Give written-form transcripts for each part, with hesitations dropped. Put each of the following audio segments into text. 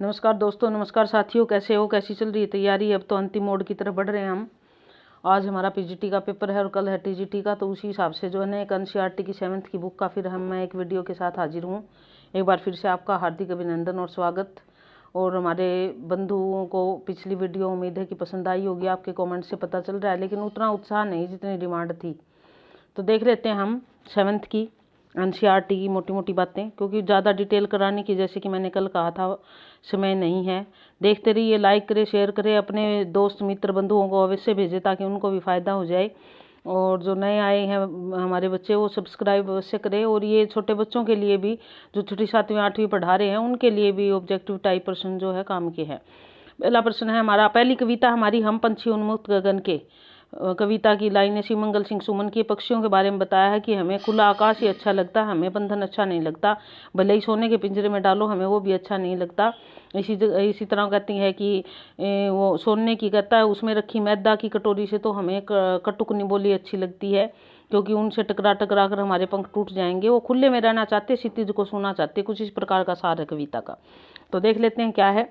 नमस्कार दोस्तों, नमस्कार साथियों, कैसे हो? कैसी चल रही है तैयारी? अब तो अंतिम मोड की तरफ बढ़ रहे हैं हम। आज हमारा पीजीटी का पेपर है और कल है टीजीटी का, तो उसी हिसाब से जो है ना एक एनसीईआरटी की 7th की बुक का फिर मैं एक वीडियो के साथ हाजिर हूँ। एक बार फिर से आपका हार्दिक अभिनंदन और स्वागत। और हमारे बंधुओं को पिछली वीडियो उम्मीद है कि पसंद आई होगी, आपके कॉमेंट से पता चल रहा है, लेकिन उतना उत्साह नहीं जितनी डिमांड थी। तो देख लेते हैं हम 7th की एनसीईआरटी की मोटी मोटी बातें, क्योंकि ज़्यादा डिटेल कराने की, जैसे कि मैंने कल कहा था, समय नहीं है। देखते रहिए, लाइक करें, शेयर करें, अपने दोस्त मित्र बंधुओं को अवश्य भेजें ताकि उनको भी फ़ायदा हो जाए। और जो नए आए हैं हमारे बच्चे, वो सब्सक्राइब अवश्य करें। और ये छोटे बच्चों के लिए भी, जो छठी 7वीं 8वीं पढ़ा रहे हैं, उनके लिए भी ऑब्जेक्टिव टाइप प्रश्न जो है काम के है। पहला प्रश्न है हमारा, पहली कविता हमारी, हम पंछी उन्मुक्त गगन के। कविता की लाइनें शिवमंगल सिंह सुमन की। पक्षियों के बारे में बताया है कि हमें खुला आकाश ही अच्छा लगता है, हमें बंधन अच्छा नहीं लगता, भले ही सोने के पिंजरे में डालो हमें वो भी अच्छा नहीं लगता। इसी तरह कहती है कि वो सोने की कहता है, उसमें रखी मैदा की कटोरी से तो हमें कटुक निबोली अच्छी लगती है, क्योंकि उनसे टकरा टकरा कर हमारे पंख टूट जाएंगे। वो खुले में रहना चाहते, क्षितिज को सुनना चाहते। कुछ इस प्रकार का सार है कविता का। तो देख लेते हैं क्या है।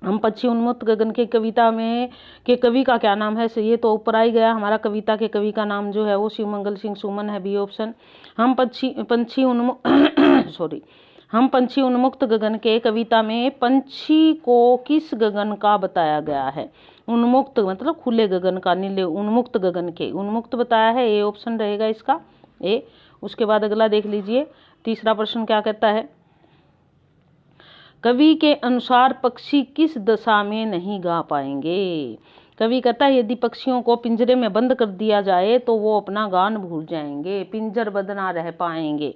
हम पंछी उन्मुक्त गगन के कविता में के कवि का क्या नाम है? ये तो ऊपर आ ही गया। हमारा कविता के कवि का नाम जो है वो शिवमंगल सिंह सुमन है, बी ऑप्शन। हम पंछी उन्मुक्त गगन के कविता में पंछी को किस गगन का बताया गया है? उन्मुक्त मतलब खुले गगन का, नीले। उन्मुक्त गगन के, उन्मुक्त बताया है, ए ऑप्शन रहेगा इसका, ए। उसके बाद अगला देख लीजिए, तीसरा प्रश्न क्या कहता है। कवि के अनुसार पक्षी किस दशा में नहीं गा पाएंगे? कवि कहता है यदि पक्षियों को पिंजरे में बंद कर दिया जाए तो वो अपना गान भूल जाएंगे, पिंजरबद्ध ना रह पाएंगे।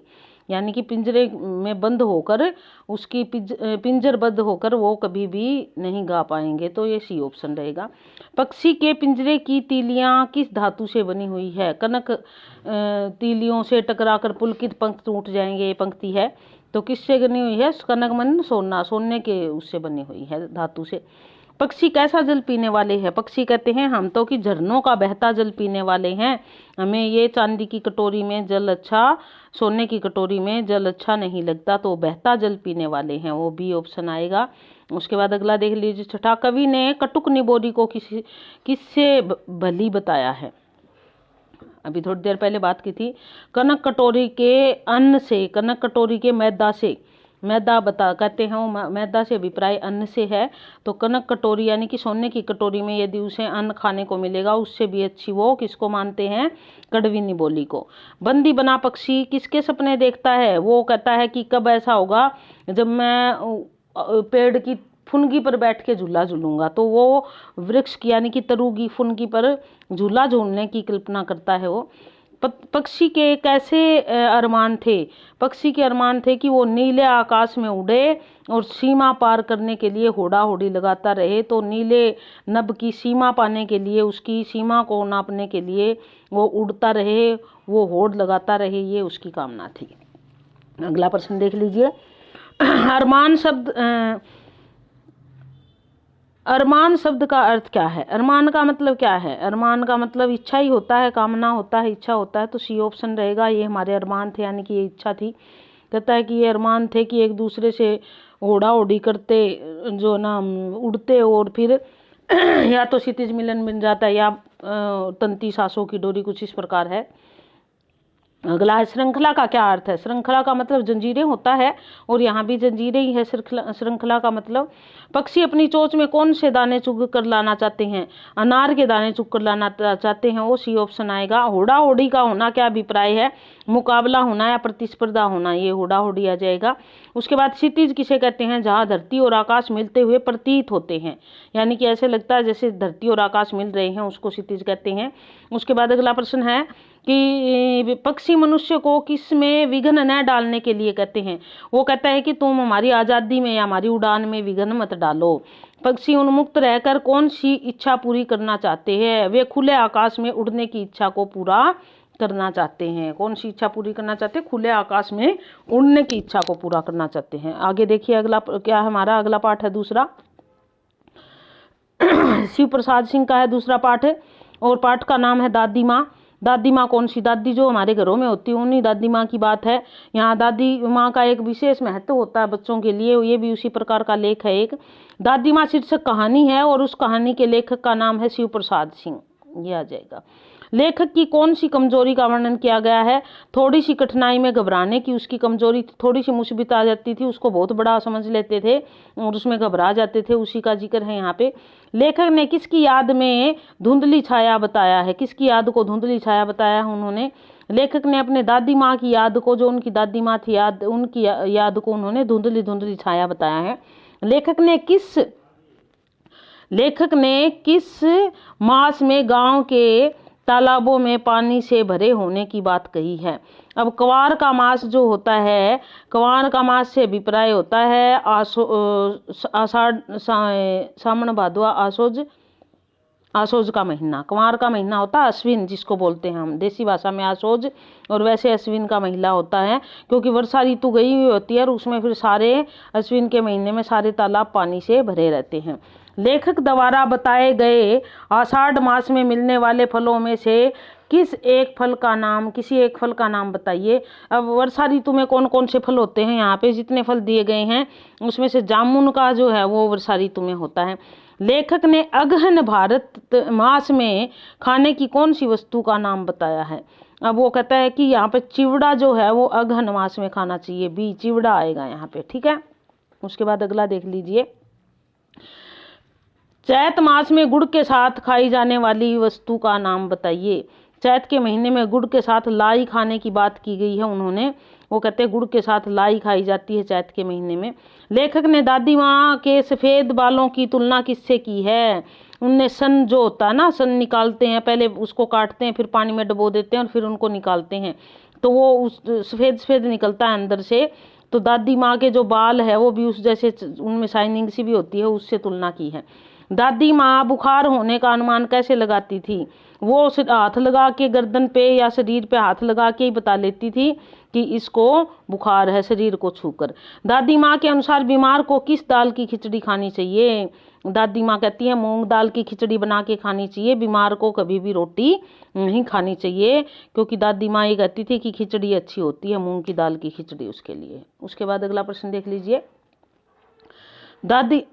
यानी कि पिंजरे में बंद होकर, उसकी पिंजरबद्ध होकर वो कभी भी नहीं गा पाएंगे। तो ये सी ऑप्शन रहेगा। पक्षी के पिंजरे की तीलियां किस धातु से बनी हुई है? कनक तीलियों से टकराकर पुलकित पंख टूट जाएंगे, ये पंक्ति है। तो किससे बनी हुई है? कनकमन सोना, सोने के उससे बनी हुई है, धातु से। पक्षी कैसा जल पीने वाले हैं? पक्षी कहते हैं हम तो कि झरनों का बहता जल पीने वाले हैं, हमें ये चांदी की कटोरी में जल अच्छा, सोने की कटोरी में जल अच्छा नहीं लगता। तो बहता जल पीने वाले हैं, वो बी ऑप्शन आएगा। उसके बाद अगला देख लीजिए, छठा, कवि ने कटुक निबोरी को किससे भली बताया है? अभी थोड़ी देर पहले बात की थी। कनक कटोरी के अन्न से, कनक कटोरी के मैदा से, मैदा बता कहते हैं मैदा से अभिप्राय अन्न से है। तो कनक कटोरी यानी कि सोने की कटोरी में यदि उसे अन्न खाने को मिलेगा, उससे भी अच्छी वो किसको मानते हैं? कड़वी निबोली को। बंदी बना पक्षी किसके सपने देखता है? वो कहता है कि कब ऐसा होगा जब मैं पेड़ की फुनगी पर बैठ के झूला झूलूंगा। तो वो वृक्ष की यानी कि तरुगी फुनगी पर झूला झूलने की कल्पना करता है वो। पक्षी के कैसे अरमान थे? पक्षी के अरमान थे कि वो नीले आकाश में उड़े और सीमा पार करने के लिए होड़ा होड़ी लगाता रहे। तो नीले नभ की सीमा पाने के लिए, उसकी सीमा को नापने के लिए वो उड़ता रहे, वो होड़ लगाता रहे, ये उसकी कामना थी। अगला प्रश्न देख लीजिए। अरमान शब्द का अर्थ क्या है? अरमान का मतलब क्या है? अरमान का मतलब इच्छा ही होता है, कामना होता है, इच्छा होता है। तो सी ऑप्शन रहेगा, ये हमारे अरमान थे, यानी कि ये इच्छा थी। कहता है कि ये अरमान थे कि एक दूसरे से होड़ा होड़ी करते, जो ना उड़ते, और फिर या तो क्षितिज मिलन बन जाता है या तंती सांसों की डोरी, कुछ इस प्रकार है। अगला है, श्रृंखला का क्या अर्थ है? श्रृंखला का मतलब जंजीरें होता है, और यहाँ भी जंजीरें ही है। श्रृंखला का मतलब, पक्षी अपनी चोंच में कौन से दाने चुग कर लाना चाहते हैं? अनार के दाने चुग कर लाना चाहते हैं, वो सी ऑप्शन आएगा। होड़ा होड़ी का होना क्या अभिप्राय है? मुकाबला होना या प्रतिस्पर्धा होना, ये होड़ा होड़ी आ जाएगा। उसके बाद क्षितिज किसे कहते हैं? जहाँ धरती और आकाश मिलते हुए प्रतीत होते हैं, यानी कि ऐसे लगता है जैसे धरती और आकाश मिल रहे हैं, उसको क्षितिज कहते हैं। उसके बाद अगला प्रश्न है कि पक्षी मनुष्य को किस में विघ्न न डालने के लिए कहते हैं? वो कहता है कि तुम हमारी आज़ादी में या हमारी उड़ान में विघ्न मत डालो। पक्षी उन्मुक्त रहकर कौन सी इच्छा पूरी करना चाहते हैं? वे खुले आकाश में उड़ने की इच्छा को पूरा करना चाहते हैं। कौन सी इच्छा पूरी करना चाहते हैं? खुले आकाश में उड़ने की इच्छा को पूरा करना चाहते हैं। आगे देखिए, अगला क्या है हमारा? अगला पाठ है दूसरा, शिव प्रसाद सिंह का है दूसरा पाठ है, और पाठ का नाम है दादी माँ। दादी माँ कौन सी? दादी जो हमारे घरों में होती है उन्हीं दादी माँ की बात है। यहाँ दादी माँ का एक विशेष महत्व होता है बच्चों के लिए, ये भी उसी प्रकार का लेख है एक। दादी माँ शीर्षक कहानी है और उस कहानी के लेखक का नाम है शिव प्रसाद सिंह, ये आ जाएगा। लेखक की कौन सी कमजोरी का वर्णन किया गया है? थोड़ी सी कठिनाई में घबराने की उसकी कमजोरी, थोड़ी सी मुसीबत आ जाती थी उसको बहुत बड़ा समझ लेते थे और उसमें घबरा जाते थे, उसी का जिक्र है यहाँ पे। लेखक ने किसकी याद में धुंधली छाया बताया है? किसकी याद को धुंधली छाया बताया है उन्होंने? लेखक ने अपने दादी माँ की याद को, जो उनकी दादी माँ थी याद, उनकी याद को उन्होंने धुंधली धुंधली छाया बताया है। लेखक ने किस मास में गांव के तालाबों में पानी से भरे होने की बात कही है? अब क्वार का मास जो होता है, क्वार का मास से अभिप्राय होता है आषाढ़, सावन भादवा, आसोज का महीना। कुंवार का महीना होता है अश्विन, जिसको बोलते हैं हम देसी भाषा में आसोज, और वैसे अश्विन का महीना होता है, क्योंकि वर्षा ऋतु गई हुई होती है और उसमें फिर सारे अश्विन के महीने में सारे तालाब पानी से भरे रहते हैं। लेखक द्वारा बताए गए आषाढ़ मास में मिलने वाले फलों में से किसी एक फल का नाम बताइए। अब वर्षा ऋतु में कौन कौन से फल होते हैं? यहाँ पे जितने फल दिए गए हैं उसमें से जामुन का जो है वो वर्षा ऋतु में होता है। लेखक ने अगहन भारत मास में खाने की कौन सी वस्तु का नाम बताया है? अब वो कहता है कि यहाँ पे चिवड़ा जो है वो अगहन मास में खाना चाहिए, बी चिवड़ा आएगा यहाँ पे, ठीक है। उसके बाद अगला देख लीजिए, चैत मास में गुड़ के साथ खाई जाने वाली वस्तु का नाम बताइए। चैत के महीने में गुड़ के साथ लाई खाने की बात की गई है उन्होंने, वो कहते हैं गुड़ के साथ लाई खाई जाती है चैत के महीने में। लेखक ने दादी माँ के सफ़ेद बालों की तुलना किससे की है? उनने सन जो होता है ना, सन निकालते हैं, पहले उसको काटते हैं, फिर पानी में डुबो देते हैं और फिर उनको निकालते हैं, तो वो उस सफ़ेद सफ़ेद निकलता है अंदर से। तो दादी माँ के जो बाल है वो भी उस जैसे, उनमें शाइनिंग सी भी होती है, उससे तुलना की है। दादी माँ बुखार होने का अनुमान कैसे लगाती थी? वो हाथ लगा के गर्दन पे या शरीर पे हाथ लगा के ही बता लेती थी कि इसको बुखार है, शरीर को छूकर। दादी माँ के अनुसार बीमार को किस दाल की खिचड़ी खानी चाहिए? दादी माँ कहती है मूंग दाल की खिचड़ी बना के खानी चाहिए, बीमार को कभी भी रोटी नहीं खानी चाहिए, क्योंकि दादी माँ ये कहती थी कि खिचड़ी अच्छी होती है, मूंग की दाल की खिचड़ी उसके लिए। उसके बाद अगला प्रश्न देख लीजिए, दादी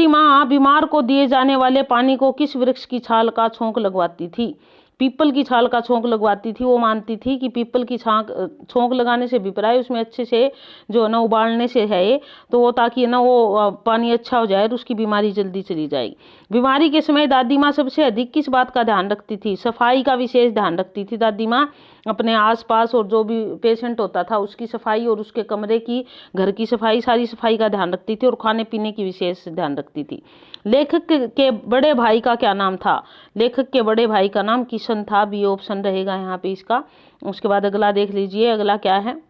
माँ बीमार को दिए जाने वाले पानी को किस वृक्ष की छाल का छोंक लगवाती थी? पीपल की छाल का छोंक लगवाती थी। वो मानती थी कि पीपल की छोंक लगाने से अभिप्राय उसमें अच्छे से जो ना उबालने से है, तो वो ताकि ना वो पानी अच्छा हो जाए और उसकी बीमारी जल्दी चली जाएगी। बीमारी के समय दादी माँ सबसे अधिक किस बात का ध्यान रखती थी? सफाई का विशेष ध्यान रखती थी दादी माँ, अपने आसपास और जो भी पेशेंट होता था उसकी सफाई और उसके कमरे की, घर की सफाई, सारी सफाई का ध्यान रखती थी और खाने पीने की विशेष ध्यान रखती थी। लेखक के बड़े भाई का क्या नाम था? लेखक के बड़े भाई का नाम किशन था, बी ऑप्शन रहेगा यहाँ पे इसका। उसके बाद अगला देख लीजिए, अगला क्या है,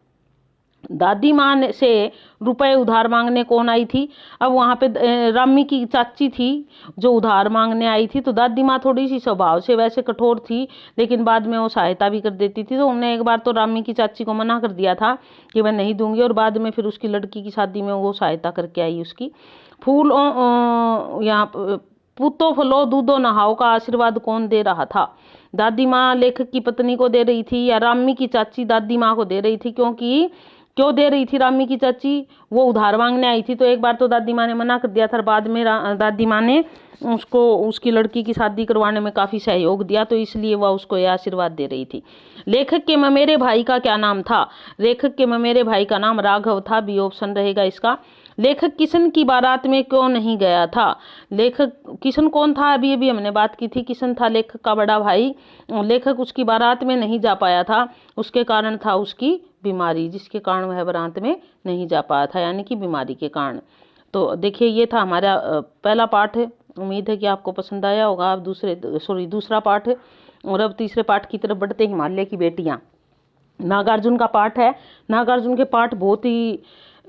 दादी माँ से रुपए उधार मांगने कौन आई थी? अब वहाँ पे रामी की चाची थी जो उधार मांगने आई थी। तो दादी माँ थोड़ी सी स्वभाव से वैसे कठोर थी, लेकिन बाद में वो सहायता भी कर देती थी। तो उन्होंने एक बार तो रामी की चाची को मना कर दिया था कि मैं नहीं दूंगी, और बाद में फिर उसकी लड़की की शादी में वो सहायता करके आई उसकी। फूल यहाँ पूतो फलो दूधो नहाओ का आशीर्वाद कौन दे रहा था? दादी माँ लेखक की पत्नी को दे रही थी या रामी की चाची दादी माँ को दे रही थी? क्यों दे रही थी रामी की चाची? वो उधार मांगने आई थी, तो एक बार तो दादी माँ ने मना कर दिया था, बाद में दादी माँ ने उसको उसकी लड़की की शादी करवाने में काफ़ी सहयोग दिया, तो इसलिए वह उसको यह आशीर्वाद दे रही थी। लेखक के ममेरे भाई का क्या नाम था? लेखक के ममेरे भाई का नाम राघव था, बी ऑप्शन रहेगा इसका। लेखक किशन की बारात में क्यों नहीं गया था? लेखक किशन कौन था? अभी हमने बात की थी, किशन था लेखक का बड़ा भाई। लेखक उसकी बारात में नहीं जा पाया था, उसके कारण था उसकी बीमारी, जिसके कारण वह बारात में नहीं जा पाया था, यानी कि बीमारी के कारण। तो देखिए ये था हमारा पहला पाठ। उम्मीद है कि आपको पसंद आया होगा। अब दूसरा पाठ, और अब तीसरे पाठ की तरफ बढ़ते हैं, हिमालय की बेटियां। नागार्जुन का पाठ है। नागार्जुन के पाठ बहुत ही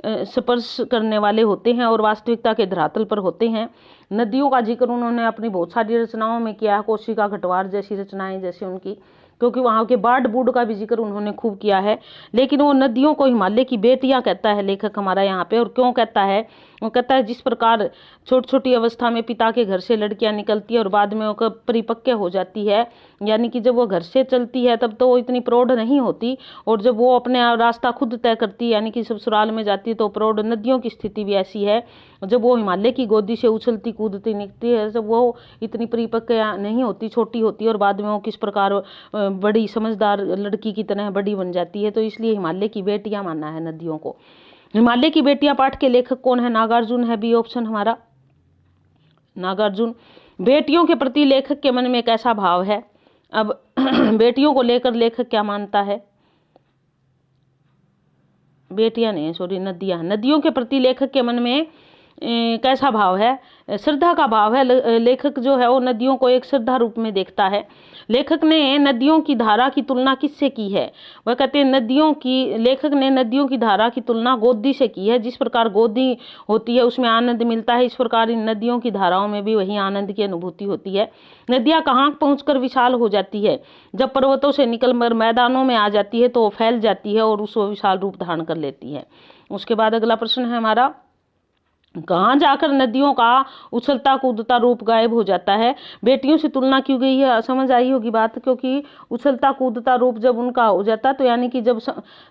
स्पर्श करने वाले होते हैं और वास्तविकता के धरातल पर होते हैं। नदियों का जिक्र उन्होंने अपनी बहुत सारी रचनाओं में किया है, कोशिका घटवार जैसी रचनाएं जैसे उनकी, क्योंकि वहाँ के बाढ़ बूढ़ का भी जिक्र उन्होंने खूब किया है। लेकिन वो नदियों को हिमालय की बेटियां कहता है लेखक हमारा यहाँ पे। और क्यों कहता है? वो कहता है जिस प्रकार छोटी छोटी अवस्था में पिता के घर से लड़कियां निकलती है और बाद में वो परिपक्व हो जाती है, यानी कि जब वो घर से चलती है तब तो वो इतनी प्रौढ़ नहीं होती, और जब वो अपने रास्ता खुद तय करती है यानी कि ससुराल में जाती है तो प्रौढ़। नदियों की स्थिति भी ऐसी है, जब वो हिमालय की गोदी से उछलती कूदती निकलती है, जब वो इतनी परिपक्व नहीं होती, छोटी होती है, और बाद में वो किस प्रकार बड़ी समझदार लड़की की तरह बड़ी बन जाती है। तो इसलिए हिमालय की बेटियां मानना है नदियों को। हिमालय की बेटियां पाठ के लेखक कौन है? नागार्जुन है, बी ऑप्शन हमारा नागार्जुन। बेटियों के प्रति लेखक के मन में कैसा भाव है? अब बेटियों को लेकर लेखक क्या मानता है? बेटियां नहीं, सॉरी, नदियां। नदियों के प्रति लेखक के मन में कैसा भाव है? श्रद्धा का भाव है। लेखक जो है वो नदियों को एक श्रद्धा रूप में देखता है। लेखक ने नदियों की धारा की तुलना किससे की है? वह कहते हैं लेखक ने नदियों की धारा की तुलना गोदी से की है। जिस प्रकार गोदी होती है उसमें आनंद मिलता है, इस प्रकार इन नदियों की धाराओं में भी वही आनंद की अनुभूति होती है। नदियां कहाँ पहुंचकर विशाल हो जाती है? जब पर्वतों से निकलकर मैदानों में आ जाती है तो फैल जाती है और उस विशाल रूप धारण कर लेती है। उसके बाद अगला प्रश्न है हमारा, कहाँ जाकर नदियों का उछलता कूदता रूप गायब हो जाता है? बेटियों से तुलना क्यों गई है? समझ आई होगी बात, क्योंकि उछलता कूदता रूप जब उनका हो जाता तो यानी कि जब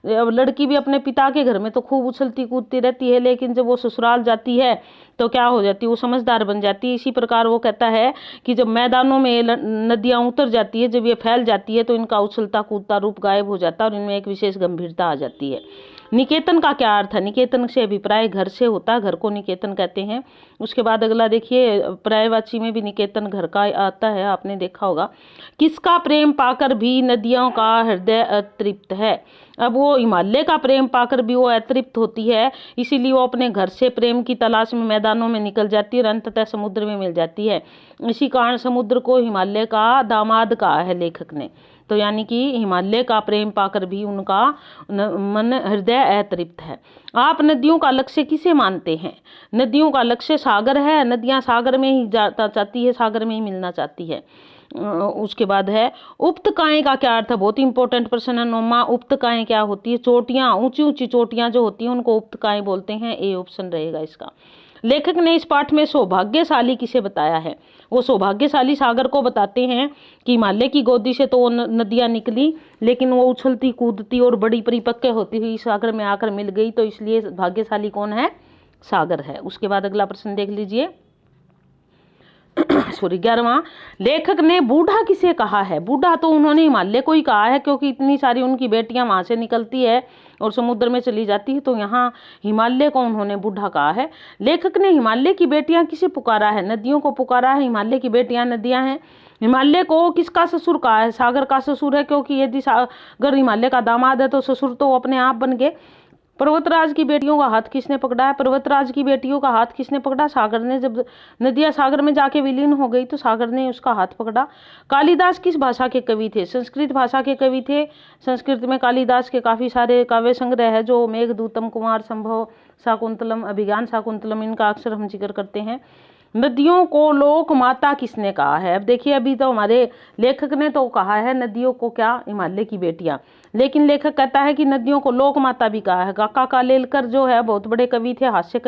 लड़की भी अपने पिता के घर में तो खूब उछलती कूदती रहती है, लेकिन जब वो ससुराल जाती है तो क्या हो जाती है? वो समझदार बन जाती है। इसी प्रकार वो कहता है कि जब मैदानों में नदियां उतर जाती है, जब ये फैल जाती है तो इनका उछलता कूदता रूप गायब हो जाता है और इनमें एक विशेष गंभीरता आ जाती है। निकेतन का क्या अर्थ है? निकेतन से अभिप्राय घर से होता है, घर को निकेतन कहते हैं। उसके बाद अगला देखिए, पर्यायवाची में भी निकेतन घर का आता है, आपने देखा होगा। किसका प्रेम पाकर भी नदियों का हृदय अतृप्त है? अब वो हिमालय का प्रेम पाकर भी वो अतृप्त होती है, इसीलिए वो अपने घर से प्रेम की तलाश में मैदानों में निकल जाती है और अंततः समुद्र में मिल जाती है। इसी कारण समुद्र को हिमालय का दामाद कहा है लेखक ने। तो यानी कि हिमालय का प्रेम पाकर भी उनका मन हृदय अतृप्त है। आप नदियों का लक्ष्य किसे मानते हैं? नदियों का लक्ष्य सागर है। नदियां सागर में ही जाता चाहती है, सागर में ही मिलना चाहती है। उसके बाद है उपत्यकाएं का क्या अर्थ है? बहुत इंपॉर्टेंट प्रश्न है 9वां। उपत्यकाएं क्या होती है? चोटियां, ऊंची ऊंची चोटियां जो होती हैं उनको उपत्यकाएं बोलते हैं। ए ऑप्शन रहेगा इसका। लेखक ने इस पाठ में सौभाग्यशाली किसे बताया है? वो सौभाग्यशाली सागर को बताते हैं कि हिमालय की गोदी से तो वो नदियां निकली, लेकिन वो उछलती कूदती और बड़ी परिपक्व होती हुई सागर में आकर मिल गई, तो इसलिए भाग्यशाली कौन है? सागर है। उसके बाद अगला प्रश्न देख लीजिए, सॉरी 11वां। लेखक ने बूढ़ा किसे कहा है? बूढ़ा तो उन्होंने हिमालय को ही कहा है, क्योंकि इतनी सारी उनकी बेटियां वहां से निकलती है और समुद्र में चली जाती है, तो यहाँ हिमालय को उन्होंने बूढ़ा कहा है। लेखक ने हिमालय की बेटियां किसे पुकारा है? नदियों को पुकारा है। हिमालय की बेटियां नदियां हैं। हिमालय को किसका ससुर कहा है? सागर का ससुर है, क्योंकि यदि सागर हिमालय का दामाद है तो ससुर तो अपने आप बन गए। पर्वतराज की बेटियों का हाथ किसने पकड़ा है? पर्वतराज की बेटियों का हाथ किसने पकड़ा? सागर ने। जब नदियां सागर में जाके विलीन हो गई तो सागर ने उसका हाथ पकड़ा। कालिदास किस भाषा के कवि थे? संस्कृत भाषा के कवि थे। संस्कृत में कालिदास के काफी सारे काव्य संग्रह है, जो मेघदूतम, कुमार संभव, शाकुंतलम, अभिज्ञान शाकुंतलम, इनका अक्सर हम जिक्र करते हैं। नदियों को लोक माता किसने कहा है? अब देखिए, अभी तो हमारे लेखक ने तो कहा है नदियों को क्या? हिमालय की बेटियां, लेकिन लेखक कहता है कि नदियों को लोक माता भी कहा है। काका कालेलकर जो है बहुत बड़े कवि थे, हास्य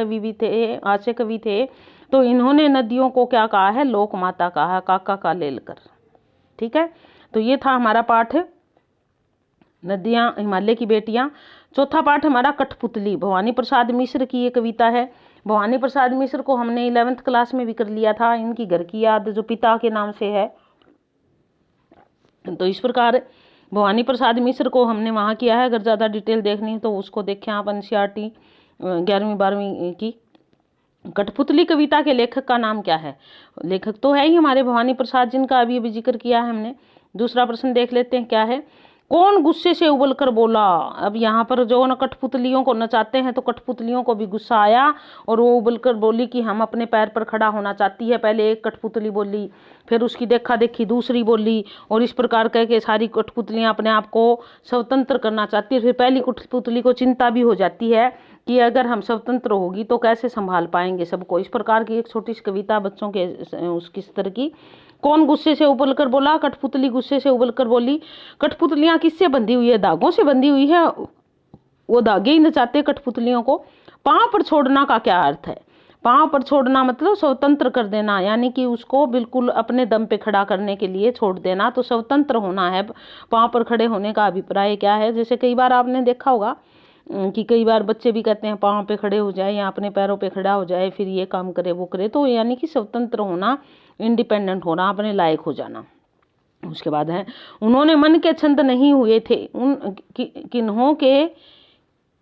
कवि थे, तो इन्होंने नदियों को क्या कहा है? लोक माता कहा है, काका कालेलकर। ठीक है, तो ये था हमारा पाठ नदियां, हिमालय की बेटियां। चौथा पाठ हमारा कठपुतली, भवानी प्रसाद मिश्र की ये कविता है। भवानी प्रसाद मिश्र को हमने 11th क्लास में भी कर लिया था। इनकी घर की याद जो पिता के नाम से है, तो इस प्रकार भवानी प्रसाद मिश्र को हमने वहाँ किया है। अगर ज़्यादा डिटेल देखनी है तो उसको देखें आप, NCERT 11वीं 12वीं की। कठपुतली कविता के लेखक का नाम क्या है? लेखक तो है ही हमारे भवानी प्रसाद, जिनका अभी अभी जिक्र किया है हमने। दूसरा प्रश्न देख लेते हैं, क्या है? कौन गुस्से से उबल कर बोला? अब यहाँ पर जो न कठपुतलियों को नचाते हैं तो कठपुतलियों को भी गुस्सा आया और वो उबल कर बोली कि हम अपने पैर पर खड़ा होना चाहती है। पहले एक कठपुतली बोली, फिर उसकी देखा देखी दूसरी बोली, और इस प्रकार कह के सारी कठपुतलियां अपने आप को स्वतंत्र करना चाहती है। फिर पहली कठपुतली को चिंता भी हो जाती है कि अगर हम स्वतंत्र होगी तो कैसे संभाल पाएंगे सबको। इस प्रकार की एक छोटी सी कविता बच्चों के उसकी स्तर की। कौन गुस्से से उबल कर बोला? कठपुतली गुस्से से उबल कर बोली। कठपुतलियां किससे बंधी हुई है? धागों से बंधी हुई है, वो धागे ही नचाते कठपुतलियों को। पांव पर छोड़ना का क्या अर्थ है? पाँव पर छोड़ना मतलब स्वतंत्र कर देना, यानी कि उसको बिल्कुल अपने दम पे खड़ा करने के लिए छोड़ देना, तो स्वतंत्र होना है। पाँव पर खड़े होने का अभिप्राय क्या है, जैसे कई बार आपने देखा होगा कि कई बार बच्चे भी कहते हैं पाँव पे खड़े हो जाए या अपने पैरों पे खड़ा हो जाए, फिर ये काम करे वो करे, तो यानी कि स्वतंत्र होना, इंडिपेंडेंट होना, अपने लायक हो जाना। उसके बाद है, उन्होंने मन के छंद नहीं हुए थे,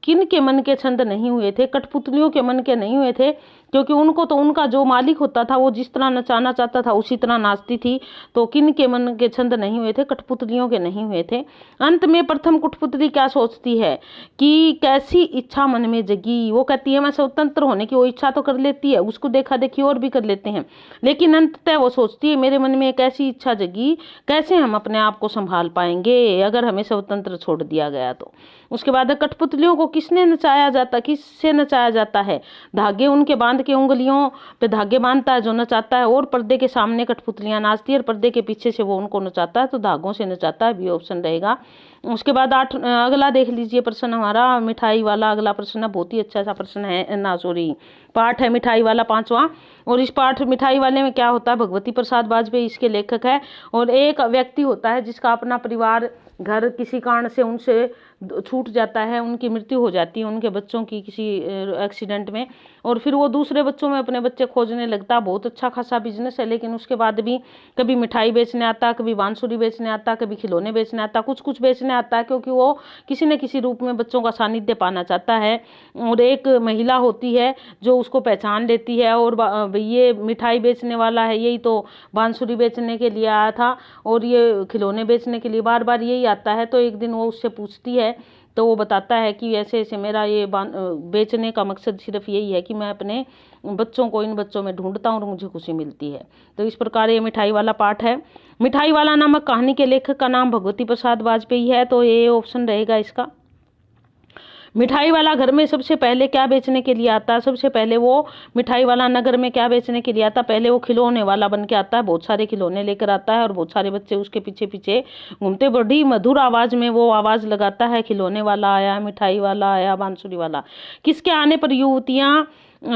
किन के मन के छंद नहीं हुए थे, कठपुतलियों के मन के नहीं हुए थे, क्योंकि उनको तो उनका जो मालिक होता था वो जिस तरह नचाना चाहता था उसी तरह नाचती थी। तो किन के मन के छंद नहीं हुए थे, कठपुतलियों के नहीं हुए थे। अंत में प्रथम कठपुतली क्या सोचती है कि कैसी इच्छा मन में जगी, वो कहती है मैं स्वतंत्र होने की वो इच्छा तो कर लेती है, उसको देखा देखी और भी कर लेते हैं, लेकिन अंततः वो सोचती है मेरे मन में एक ऐसी इच्छा जगी, कैसे हम अपने आप को संभाल पाएंगे अगर हमें स्वतंत्र छोड़ दिया गया तो। उसके बाद कठपुतलियों को किससे नचाया जाता है, धागे उनके बांध के उंगलियों पे धागे बांधता है जो नचाता है, और पर्दे के सामने कठपुतलियां नाचती है और पर्दे के पीछे से वो उनको नचाता है, तो धागों से नचाता है, भी ऑप्शन रहेगा। उसके बाद अगला देख लीजिए प्रश्न हमारा मिठाई वाला, अगला प्रश्न बहुत ही अच्छा सा प्रश्न है, ना सॉरी पाठ है मिठाई वाला 5वां। और इस पाठ मिठाई वाले में क्या होता है, भगवती प्रसाद वाजपेयी इसके लेखक है, और एक व्यक्ति होता है जिसका अपना परिवार घर किसी कारण से उनसे छूट जाता है, उनकी मृत्यु हो जाती है उनके बच्चों की किसी एक्सीडेंट में, और फिर वो दूसरे बच्चों में अपने बच्चे खोजने लगता है। बहुत अच्छा खासा बिजनेस है, लेकिन उसके बाद भी कभी मिठाई बेचने आता, कभी बांसुरी बेचने आता, कभी खिलौने बेचने आता, कुछ बेचने आता है, क्योंकि वो किसी न किसी रूप में बच्चों का सानिध्य पाना चाहता है। और एक महिला होती है जो उसको पहचान लेती है, और ये मिठाई बेचने वाला है, यही तो बांसुरी बेचने के लिए आया था और ये खिलौने बेचने के लिए बार बार यही आता है। तो एक दिन वो उससे पूछती है, तो वो बताता है कि ऐसे ऐसे मेरा ये बेचने का मकसद सिर्फ यही है कि मैं अपने बच्चों को इन बच्चों में ढूंढता हूँ और मुझे खुशी मिलती है। तो इस प्रकार ये मिठाई वाला पाठ है। मिठाई वाला नामक कहानी के लेखक का नाम भगवती प्रसाद वाजपेयी है, तो ये ऑप्शन रहेगा इसका। मिठाई वाला घर में सबसे पहले क्या बेचने के लिए आता है, सबसे पहले वो मिठाई वाला नगर में क्या बेचने के लिए आता है, पहले वो खिलौने वाला बन के आता है, बहुत सारे खिलौने लेकर आता है और बहुत सारे बच्चे उसके पीछे पीछे घूमते, बड़ी मधुर आवाज में वो आवाज लगाता है, खिलौने वाला आया, मिठाई वाला आया, बांसुरी वाला। किसके आने पर युवतियां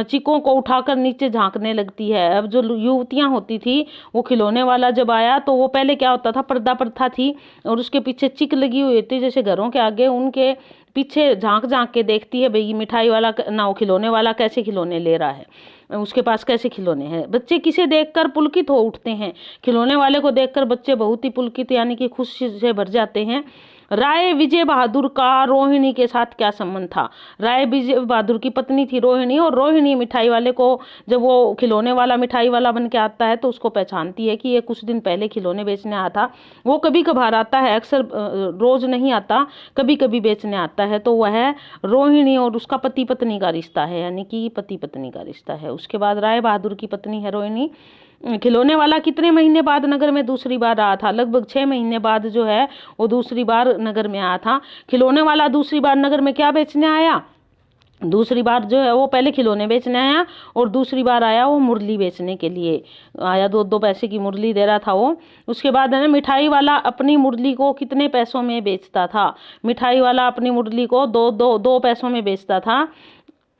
चिकों को उठाकर नीचे झांकने लगती है। अब जो युवतियां होती थी, वो खिलौने वाला जब आया तो वो पहले क्या होता था, पर्दा प्रथा थी और उसके पीछे चिक लगी हुई थी, जैसे घरों के आगे, उनके पीछे झांक झांक के देखती है भाई मिठाई वाला ना, वो खिलौने वाला कैसे खिलौने ले रहा है, उसके पास कैसे खिलौने हैं। बच्चे किसे देखकर पुलकित हो उठते हैं, खिलौने वाले को देखकर बच्चे बहुत ही पुलकित यानी कि खुशी से भर जाते हैं। राय विजय बहादुर का रोहिणी के साथ क्या संबंध था, राय विजय बहादुर की पत्नी थी रोहिणी, और रोहिणी मिठाई वाले को, जब वो खिलौने वाला मिठाई वाला बन के आता है तो उसको पहचानती है कि ये कुछ दिन पहले खिलौने बेचने आया था, वो कभी कभार आता है, अक्सर रोज नहीं आता, कभी कभी बेचने आता है। तो वह रोहिणी और उसका पति पत्नी का रिश्ता है, यानी कि पति पत्नी का रिश्ता है। उसके बाद राय बहादुर की पत्नी है रोहिणी। खिलौने वाला कितने महीने बाद नगर में दूसरी बार आया था, लगभग 6 महीने बाद जो है वो दूसरी बार नगर में आया था। खिलौने वाला दूसरी बार नगर में क्या बेचने आया, दूसरी बार जो है वो पहले खिलौने बेचने आया और दूसरी बार आया वो मुरली बेचने के लिए आया, 2-2 पैसे की मुरली दे रहा था वो। उसके बाद है ना, मिठाई वाला अपनी मुरली को कितने पैसों में बेचता था, मिठाई वाला अपनी मुरली को 2 पैसों में बेचता था,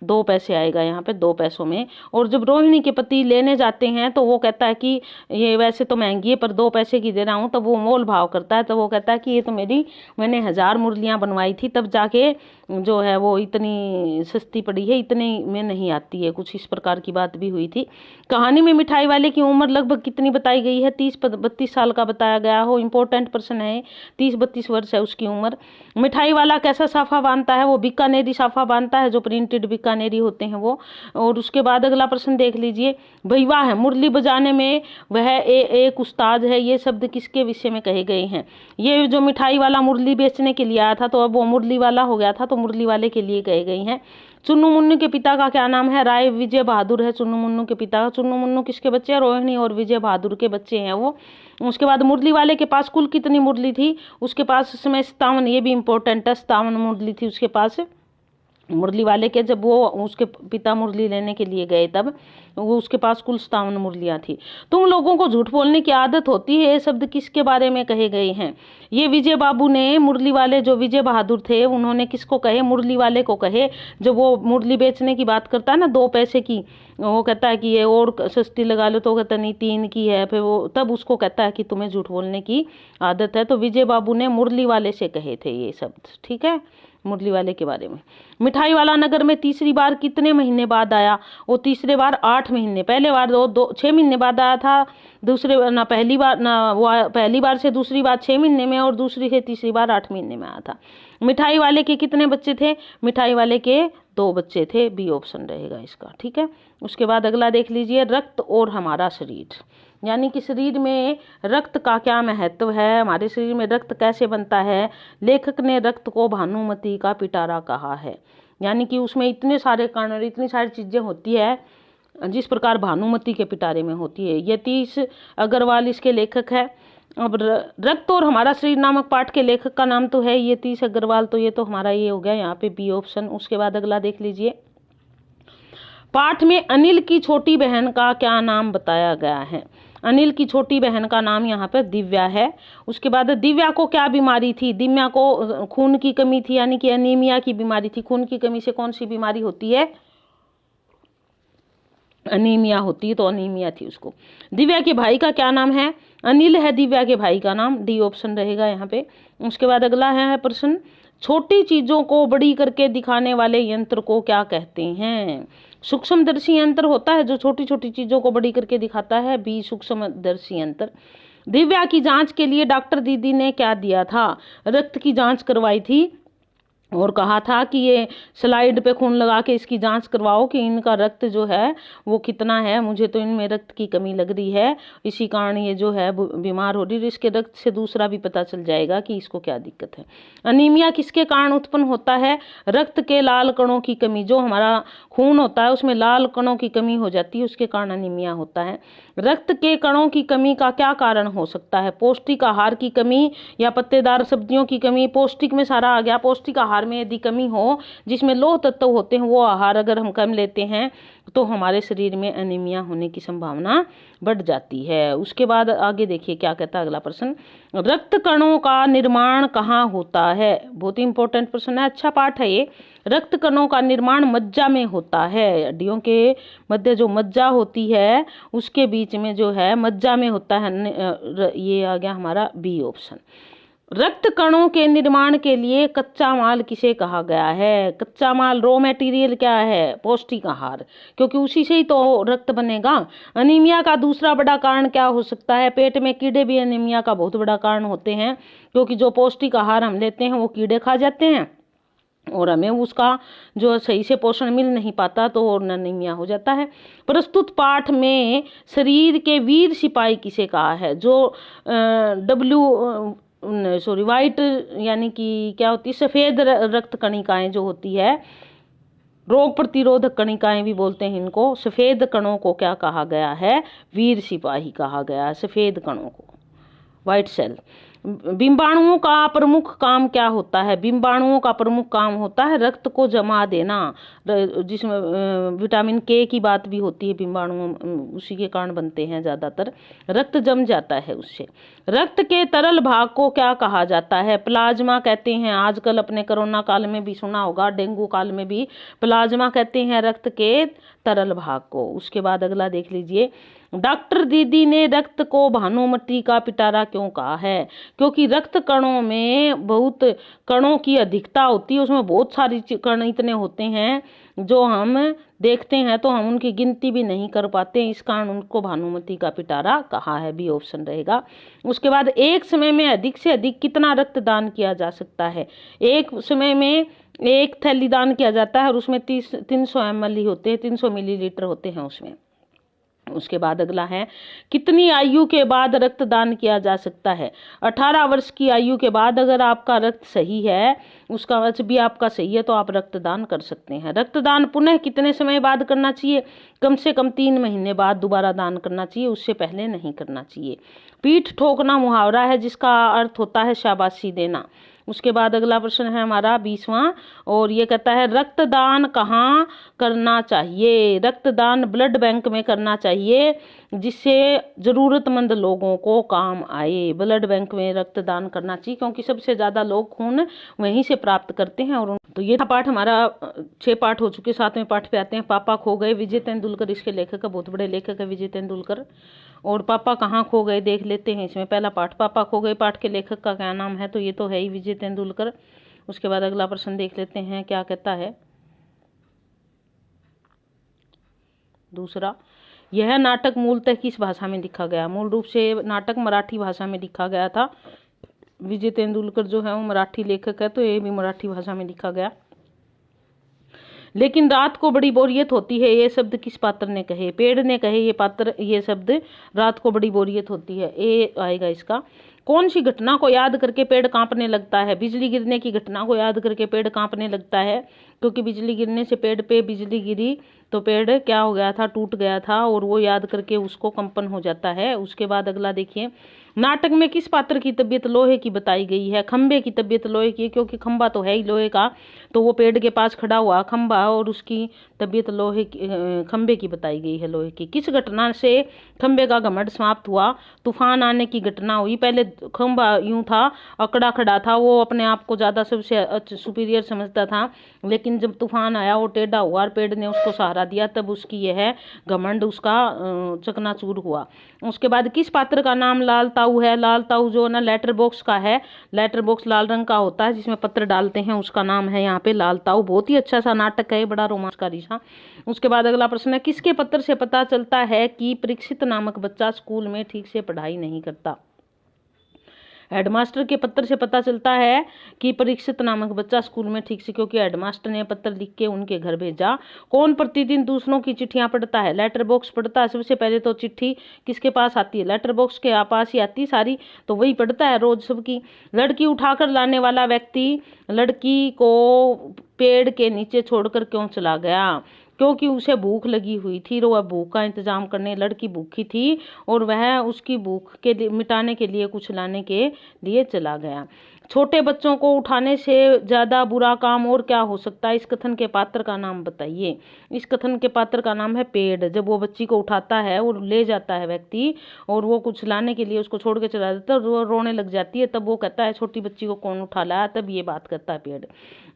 2 पैसे आएगा यहाँ पे, 2 पैसों में। और जब रोहिणी के पति लेने जाते हैं तो वो कहता है कि ये वैसे तो महंगी है पर 2 पैसे की दे रहा हूँ, तब वो मोल भाव करता है, तो वो कहता है कि ये तो मैंने 1000 मुरलियाँ बनवाई थी तब जाके जो है वो इतनी सस्ती पड़ी है, इतने में नहीं आती है, कुछ इस प्रकार की बात भी हुई थी। कहानी में मिठाई वाले की उम्र लगभग कितनी बताई गई है, 30-32 साल का बताया गया हो, इंपॉर्टेंट पर्सन है, 30-32 वर्ष है उसकी उम्र। मिठाई वाला कैसा साफा बांधता है, वो बीकानेरी साफा बांधता है, जो प्रिंटेड बीकानेरी होते हैं वो। और उसके बाद अगला प्रश्न देख लीजिए, भैया है मुरली बजाने में वह एक उस्ताद है, ये शब्द किसके विषय में कहे गए हैं। ये जो मिठाई वाला मुरली बेचने के लिए आया था तो अब वो मुरली वाला हो गया था, तो मुरली वाले के लिए कहे गई हैं। चुन्नू मुन्नू के पिता का क्या नाम है, राय विजय बहादुर है चुन्नू मुन्नू के पिता। चुन्नू मुन्नू किसके बच्चे हैं, रोहिणी और विजय बहादुर के बच्चे हैं वो। उसके बाद मुरली वाले के पास कुल कितनी मुरली थी, उसके पास इसमें 57, ये भी इंपॉर्टेंट है, 57 मुरली थी उसके पास। मुरली वाले के, जब वो उसके पिता मुरली लेने के लिए गए तब वो उसके पास कुल 57 मुरलियाँ थी। तुम लोगों को झूठ बोलने की आदत होती है, ये शब्द किसके बारे में कहे गए हैं? ये विजय बाबू ने, मुरली वाले जो विजय बहादुर थे, उन्होंने किसको कहे? मुरली वाले को कहे। जब वो मुरली बेचने की बात करता है ना, 2 पैसे की, वो कहता है कि ये और सस्ती लगा लो, तो कहता है नहीं 3 की है, फिर वो तब उसको कहता है कि तुम्हें झूठ बोलने की आदत है। तो विजय बाबू ने मुरली वाले से कहे थे ये शब्द, ठीक है, मुरली वाले के बारे में। मिठाई वाला नगर में तीसरी बार कितने महीने बाद आया? वो तीसरे बार 8 महीने, पहले बार 6 महीने बाद आया था, दूसरे ना पहली बार ना वो पहली बार से दूसरी बार 6 महीने में, और दूसरी से तीसरी बार 8 महीने में आया था। मिठाई वाले के कितने बच्चे थे? मिठाई वाले के 2 बच्चे थे, बी ऑप्शन रहेगा इसका, ठीक है। उसके बाद अगला देख लीजिए, रक्त और हमारा शरीर, यानी कि शरीर में रक्त का क्या महत्व है, हमारे शरीर में रक्त कैसे बनता है। लेखक ने रक्त को भानुमति का पिटारा कहा है, यानी कि उसमें इतने सारे कण और इतनी सारी चीजें होती है जिस प्रकार भानुमति के पिटारे में होती है। यतीश अग्रवाल इसके लेखक है। अब रक्त और हमारा शरीर नामक पाठ के लेखक का नाम तो है यतीश अग्रवाल, तो ये तो हमारा ये हो गया यहाँ पे बी ऑप्शन। उसके बाद अगला देख लीजिए, पाठ में अनिल की छोटी बहन का क्या नाम बताया गया है? अनिल की छोटी बहन का नाम यहाँ पर दिव्या है। उसके बाद दिव्या को क्या बीमारी थी? दिव्या को खून की कमी थी, यानी कि एनीमिया की बीमारी थी। खून की कमी से कौन सी बीमारी होती है? अनीमिया होती है, तो अनीमिया थी उसको। दिव्या के भाई का क्या नाम है? अनिल है दिव्या के भाई का नाम, डी ऑप्शन रहेगा यहाँ पे। उसके बाद अगला है प्रश्न, छोटी चीजों को बड़ी करके दिखाने वाले यंत्र को क्या कहते हैं? सूक्ष्मदर्शी यंत्र होता है जो छोटी छोटी चीजों को बड़ी करके दिखाता है, बी सूक्ष्मदर्शी यंत्र। दिव्या की जांच के लिए डॉक्टर दीदी ने क्या दिया था? रक्त की जांच करवाई थी और कहा था कि ये स्लाइड पे खून लगा के इसकी जांच करवाओ कि इनका रक्त जो है वो कितना है, मुझे तो इनमें रक्त की कमी लग रही है, इसी कारण ये जो है बीमार हो रही है। इसके रक्त से दूसरा भी पता चल जाएगा कि इसको क्या दिक्कत है। अनीमिया किसके कारण उत्पन्न होता है? रक्त के लाल कणों की कमी, जो हमारा खून होता है उसमें लाल कणों की कमी हो जाती है, उसके कारण अनीमिया होता है। रक्त के कणों की कमी का क्या कारण हो सकता है? पौष्टिक आहार की कमी या पत्तेदार सब्जियों की कमी? पौष्टिक में सारा आ गया। पौष्टिक आहार में यदि कमी हो, जिसमें लौह तत्व होते हैं, वो आहार अगर हम कम लेते हैं तो हमारे शरीर में एनीमिया होने की संभावना बढ़ जाती है। उसके बाद आगे देखिए क्या कहता है अगला प्रश्न, रक्त कणों का निर्माण कहाँ होता है? बहुत ही इंपॉर्टेंट प्रश्न है, अच्छा पाठ है ये। रक्त कणों का निर्माण मज्जा में होता है, हड्डियों के मध्य जो मज्जा होती है उसके बीच में जो है मज्जा में होता है। ये आ गया हमारा बी ऑप्शन। रक्त कणों के निर्माण के लिए कच्चा माल किसे कहा गया है? कच्चा माल, रॉ मटेरियल क्या है? पौष्टिक आहार, क्योंकि उसी से ही तो रक्त बनेगा। अनीमिया का दूसरा बड़ा कारण क्या हो सकता है? पेट में कीड़े भी अनीमिया का बहुत बड़ा कारण होते हैं, क्योंकि जो पौष्टिक आहार हम लेते हैं वो कीड़े खा जाते हैं और हमें उसका जो सही से पोषण मिल नहीं पाता, तो अनीमिया हो जाता है। प्रस्तुत पाठ में शरीर के वीर सिपाही किसे कहा है? जो वाइट, यानी कि क्या होती है, सफेद रक्त कणिकाएं जो होती है, रोग प्रतिरोधक कणिकाएं भी बोलते हैं इनको। सफेद कणों को क्या कहा गया है? वीर सिपाही कहा गया है सफेद कणों को, व्हाइट सेल। बिंबाणुओं का प्रमुख काम क्या होता है? बिंबाणुओं का प्रमुख काम होता है रक्त को जमा देना, जिसमें विटामिन के की बात भी होती है। बिंबाणु उसी के कारण बनते हैं, ज्यादातर रक्त जम जाता है उससे। रक्त के तरल भाग को क्या कहा जाता है? प्लाज्मा कहते हैं। आजकल अपने कोरोना काल में भी सुना होगा, डेंगू काल में भी प्लाज्मा कहते हैं रक्त के तरल भाग को। उसके बाद अगला देख लीजिए, डॉक्टर दीदी ने रक्त को भानुमति का पिटारा क्यों कहा है? क्योंकि रक्त कणों में बहुत कणों की अधिकता होती है, उसमें बहुत सारी कण इतने होते हैं जो हम देखते हैं तो हम उनकी गिनती भी नहीं कर पाते, इस कारण उनको भानुमति का पिटारा कहा है, बी ऑप्शन रहेगा। उसके बाद एक समय में अधिक से अधिक कितना रक्तदान किया जा सकता है? एक समय में 1 थैली दान किया जाता है और उसमें 300 ml ही होते हैं, 300 मिलीलीटर होते हैं उसमें। उसके बाद अगला है, कितनी आयु के बाद रक्तदान किया जा सकता है? 18 वर्ष की आयु के बाद अगर आपका रक्त सही है, उसका वजह भी आपका सही है, तो आप रक्तदान कर सकते हैं। रक्तदान पुनः कितने समय बाद करना चाहिए? कम से कम 3 महीने बाद दोबारा दान करना चाहिए, उससे पहले नहीं करना चाहिए। पीठ ठोकना मुहावरा है जिसका अर्थ होता है शाबाशी देना। उसके बाद अगला प्रश्न है हमारा 20वां, और ये कहता है रक्तदान कहाँ करना चाहिए। रक्तदान ब्लड बैंक में करना चाहिए, जिससे जरूरतमंद लोगों को काम आए। ब्लड बैंक में रक्तदान करना चाहिए, क्योंकि सबसे ज्यादा लोग खून वहीं से प्राप्त करते हैं। और तो ये था पाठ हमारा, 6 पाठ हो चुके। 7वें पाठ पे आते हैं। पापा खो गए, विजय तेंदुलकर इसके लेखक है, बहुत बड़े लेखक है विजय तेंदुलकर। और पापा कहाँ खो गए देख लेते हैं इसमें। पहला पाठ, पापा खो गए पाठ के लेखक का क्या नाम है, तो ये तो है ही विजय तेंदुलकर। उसके बाद अगला प्रश्न देख लेते हैं क्या कहता है। दूसरा, यह नाटक मूलतः किस भाषा में लिखा गया। मूल रूप से नाटक मराठी भाषा में लिखा गया था। विजय तेंदुलकर जो है वो मराठी लेखक है, तो ये भी मराठी भाषा में लिखा गया। लेकिन रात को बड़ी बोरियत होती है, ये शब्द किस पात्र ने कहे। पेड़ ने कहे ये पात्र, ये शब्द रात को बड़ी बोरियत होती है, ये आएगा इसका। कौन सी घटना को याद करके पेड़ कांपने लगता है। बिजली गिरने की घटना को याद करके पेड़ कांपने लगता है, क्योंकि बिजली गिरने से पेड़ पे बिजली गिरी तो पेड़ क्या हो गया था, टूट गया था, और वो याद करके उसको कंपन हो जाता है। उसके बाद अगला देखिए, नाटक में किस पात्र की तबीयत लोहे की बताई गई है। खंबे की तबीयत लोहे की, क्योंकि खंबा तो है ही लोहे का, तो वो पेड़ के पास खड़ा हुआ खंबा, और उसकी तबीयत लोहे की, खंबे की बताई गई है, लोहे की। किस घटना से खंबे का घमंड समाप्त हुआ। तूफान आने की घटना हुई। पहले खंबा यूं था, अकड़ा खड़ा था, वो अपने आप को ज्यादा सबसे सुपीरियर समझता था, लेकिन जब तूफान आया वो टेढ़ा हुआ और पेड़ ने उसको सहारा दिया, तब उसकी यह घमंड उसका चकनाचूर हुआ। उसके बाद किस पात्र का नाम लाल ताऊ है। लाल ताऊ जो ना लेटर बॉक्स का है, लेटर बॉक्स लाल रंग का होता है जिसमें पत्र डालते हैं, उसका नाम है यहाँ पे लाल ताऊ। बहुत ही अच्छा सा नाटक है, बड़ा रोमांचकारी सा। उसके बाद अगला प्रश्न है, किसके पत्र से पता चलता है कि परीक्षित नामक बच्चा स्कूल में ठीक से पढ़ाई नहीं करता। हेडमास्टर के पत्र से पता चलता है कि परीक्षित नामक बच्चा स्कूल में ठीक से, क्योंकि हेडमास्टर ने पत्र लिख के उनके घर भेजा। कौन प्रतिदिन दूसरों की चिट्ठियां पढ़ता है। लेटर बॉक्स पढ़ता है। सबसे पहले तो चिट्ठी किसके पास आती है, लेटर बॉक्स के पास ही आती सारी, तो वही पढ़ता है रोज सबकी। लड़की उठाकर लाने वाला व्यक्ति लड़की को पेड़ के नीचे छोड़कर क्यों चला गया। क्योंकि उसे भूख लगी हुई थी, वह भूख का इंतजाम करने, लड़की भूखी थी और वह उसकी भूख के मिटाने के लिए कुछ लाने के लिए चला गया। छोटे बच्चों को उठाने से ज्यादा बुरा काम और क्या हो सकता है। इस कथन के पात्र का नाम बताइए। इस कथन के पात्र का नाम है पेड़। जब वो बच्ची को उठाता है और ले जाता है व्यक्ति, और वो कुछ लाने के लिए उसको छोड़ के चला जाता है, वो रोने लग जाती है, तब वो कहता है छोटी बच्ची को कौन उठा लाया, तब ये बात करता है पेड़।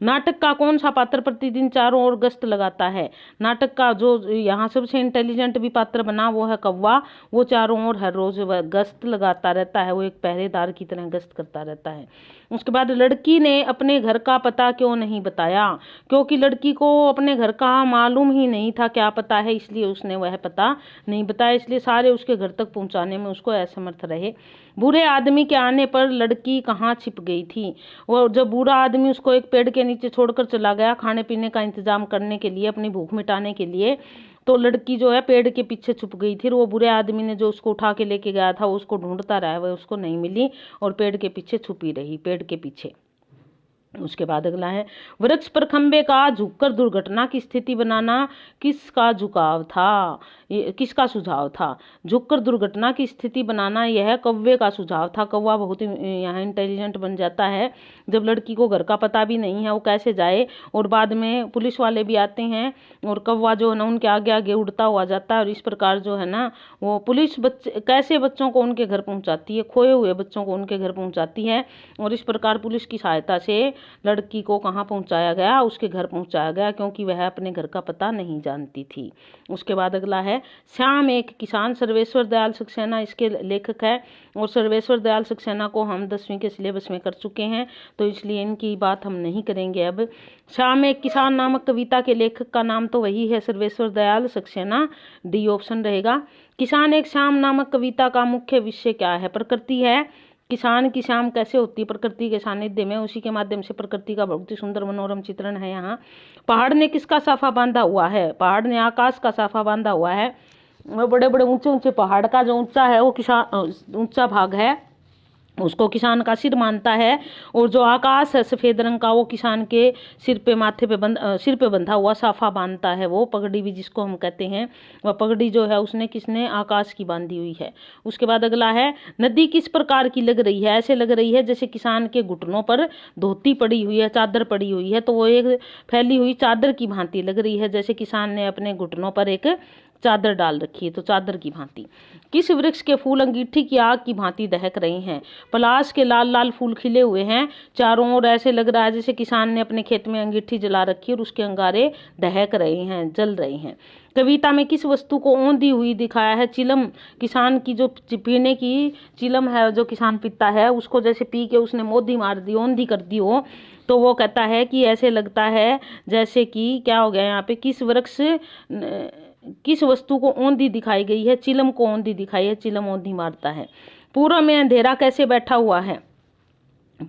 नाटक का कौन सा पात्र प्रतिदिन चारों ओर गश्त लगाता है। नाटक का जो यहाँ सबसे इंटेलिजेंट भी पात्र बना वो है कौवा। वो चारों ओर हर रोज गश्त लगाता रहता है, वो एक पहरेदार की तरह गश्त करता रहता है। उसके बाद लड़की ने अपने घर का पता क्यों नहीं बताया। क्योंकि लड़की को अपने घर का मालूम ही नहीं था क्या पता है, इसलिए उसने वह पता नहीं बताया, इसलिए सारे उसके घर तक पहुंचाने में उसको असमर्थ रहे। बुरे आदमी के आने पर लड़की कहाँ छिप गई थी। वो जब बुरा आदमी उसको एक पेड़ के नीचे छोड़कर चला गया खाने पीने का इंतजाम करने के लिए, अपनी भूख मिटाने के लिए, तो लड़की जो है पेड़ के पीछे छुप गई थी। वो बुरे आदमी ने जो उसको उठा के लेके गया था वो उसको ढूंढता रहा, वह उसको नहीं मिली और पेड़ के पीछे छुपी रही, पेड़ के पीछे। उसके बाद अगला है, वृक्ष पर खंबे का झुककर दुर्घटना की स्थिति बनाना किसका झुकाव था, किसका सुझाव था। झुककर दुर्घटना की स्थिति बनाना यह कौवे का सुझाव था। कौवा बहुत ही यहाँ इंटेलिजेंट बन जाता है। जब लड़की को घर का पता भी नहीं है, वो कैसे जाए, और बाद में पुलिस वाले भी आते हैं और कौवा जो है ना उनके आगे आगे उड़ता हुआ जाता है, और इस प्रकार जो है ना वो पुलिस कैसे बच्चों को उनके घर पहुंचाती है, खोए हुए बच्चों को उनके घर पहुंचाती है, और इस प्रकार पुलिस की सहायता से लड़की को कहाँ पहुंचाया गया, उसके घर पहुंचाया गया, क्योंकि वह अपने घर का पता नहीं जानती थी। उसके बाद अगला है, श्याम एक किसान। सर्वेश्वर दयाल सक्सेना इसके लेखक है, और सर्वेश्वर दयाल सक्सेना को हम 10वीं के सिलेबस में कर चुके हैं, तो इसलिए इनकी बात हम नहीं करेंगे अब। श्याम एक किसान नामक कविता के लेखक का नाम तो वही है सर्वेश्वर दयाल सक्सेना, डी ऑप्शन रहेगा। किसान एक श्याम नामक कविता का मुख्य विषय क्या है। प्रकृति है। किसान की शाम कैसे होती है, प्रकृति के सानिध्य में, उसी के माध्यम से प्रकृति का बहुत ही सुंदर मनोरम चित्रण है यहाँ। पहाड़ ने किसका साफा बांधा हुआ है। पहाड़ ने आकाश का साफा बांधा हुआ है। वो बड़े बड़े ऊंचे ऊंचे पहाड़ का जो ऊंचा है वो किसान ऊंचा भाग है उसको किसान का सिर मानता है। और जो आकाश है सफ़ेद रंग का, वो किसान के सिर पे, माथे पे सिर पे बंधा हुआ साफा बांधता है, वो पगड़ी भी जिसको हम कहते हैं। वह पगड़ी जो है उसने किसने, आकाश की बांधी हुई है। उसके बाद अगला है, नदी किस प्रकार की लग रही है? ऐसे लग रही है जैसे किसान के घुटनों पर धोती पड़ी हुई है, चादर पड़ी हुई है। तो वो एक फैली हुई चादर की भांति लग रही है, जैसे किसान ने अपने घुटनों पर एक चादर डाल रखी है, तो चादर की भांति। किस वृक्ष के फूल अंगीठी की आग की भांति दहक रहे हैं? पलाश के लाल लाल फूल खिले हुए हैं चारों ओर, ऐसे लग रहा है जैसे किसान ने अपने खेत में अंगीठी जला रखी है और उसके अंगारे दहक रहे हैं, जल रहे हैं। कविता में किस वस्तु को औंधी हुई दिखाया है? चिलम। किसान की जो पीने की चिलम है, जो किसान पीता है, उसको जैसे पी के उसने मोदी मार दी, औंधी कर दी हो। तो वो कहता है कि ऐसे लगता है जैसे कि क्या हो गया यहाँ पे, किस वस्तु को औंधी दिखाई गई है? चिलम को औंधी दिखाई है, चिलम औंधी मारता है। पूर्व में अंधेरा कैसे बैठा हुआ है?